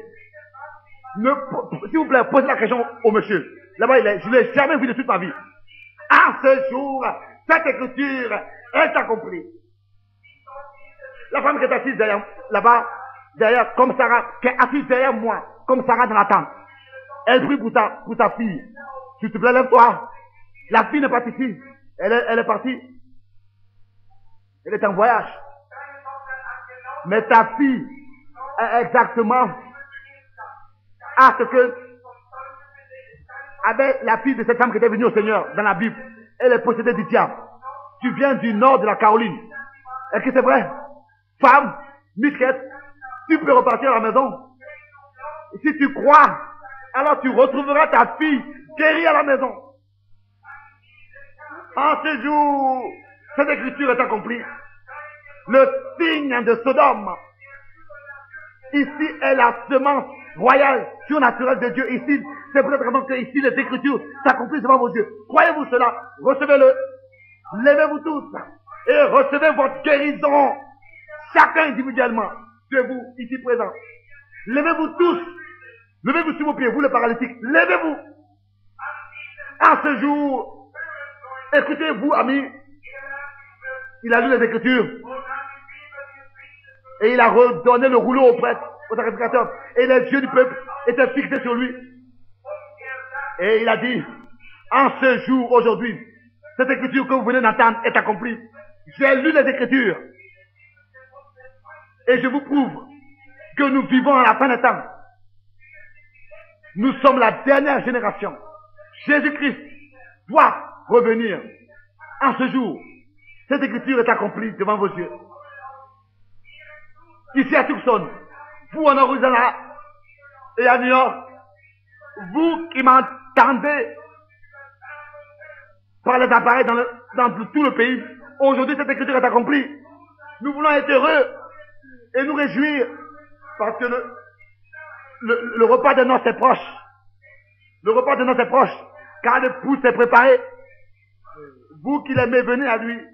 S'il vous plaît, posez la question au monsieur. Là-bas, je ne l'ai jamais vu de toute ma vie. À ce jour, cette écriture est accomplie. La femme qui est assise derrière, là-bas, derrière, comme Sarah, qui est assise derrière moi, comme Sarah dans la tente. Elle prie pour ta fille. S'il te plaît, lève-toi. La fille n'est pas ici. Elle est partie. Elle est en voyage. Mais ta fille est exactement à ce que avec la fille de cette femme qui était venue au Seigneur dans la Bible. Elle est possédée du diable. Tu viens du nord de la Caroline. Est-ce que c'est vrai? Femme, Michette, tu peux repartir à la maison. Si tu crois, alors tu retrouveras ta fille guérie à la maison. En ce jour, cette écriture est accomplie. Le signe de Sodome. Ici est la semence royale, surnaturelle de Dieu. Ici, c'est peut-être vraiment que ici les écritures s'accomplissent devant vos yeux. Croyez-vous cela? Recevez-le. Levez-vous tous et recevez votre guérison. Chacun individuellement de vous ici présents. Levez-vous tous. Levez-vous sur vos pieds, vous les paralytiques. Levez-vous. En ce jour, écoutez-vous, amis. Il a lu les écritures. Et il a redonné le rouleau au prêtre, au sacrificateur. Et les yeux du peuple étaient fixés sur lui. Et il a dit, en ce jour, aujourd'hui, cette écriture que vous venez d'entendre est accomplie. J'ai lu les écritures. Et je vous prouve que nous vivons à la fin des temps. Nous sommes la dernière génération. Jésus-Christ doit revenir. En ce jour, cette écriture est accomplie devant vos yeux. Ici à Tucson, vous en Arizona et à New York, vous qui m'entendez par les appareils dans tout le pays, aujourd'hui cette écriture est accomplie. Nous voulons être heureux et nous réjouir parce que le repas de noces est proche. Le repas de noces est proche car l'épouse s'est préparé. Vous qui l'aimez, venez à lui.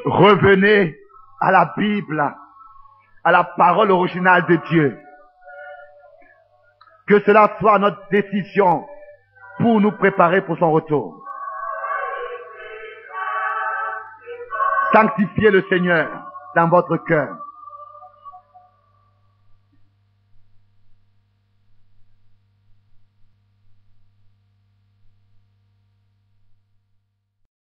Revenez à la Bible, à la parole originale de Dieu. Que cela soit notre décision pour nous préparer pour son retour. Sanctifiez le Seigneur dans votre cœur.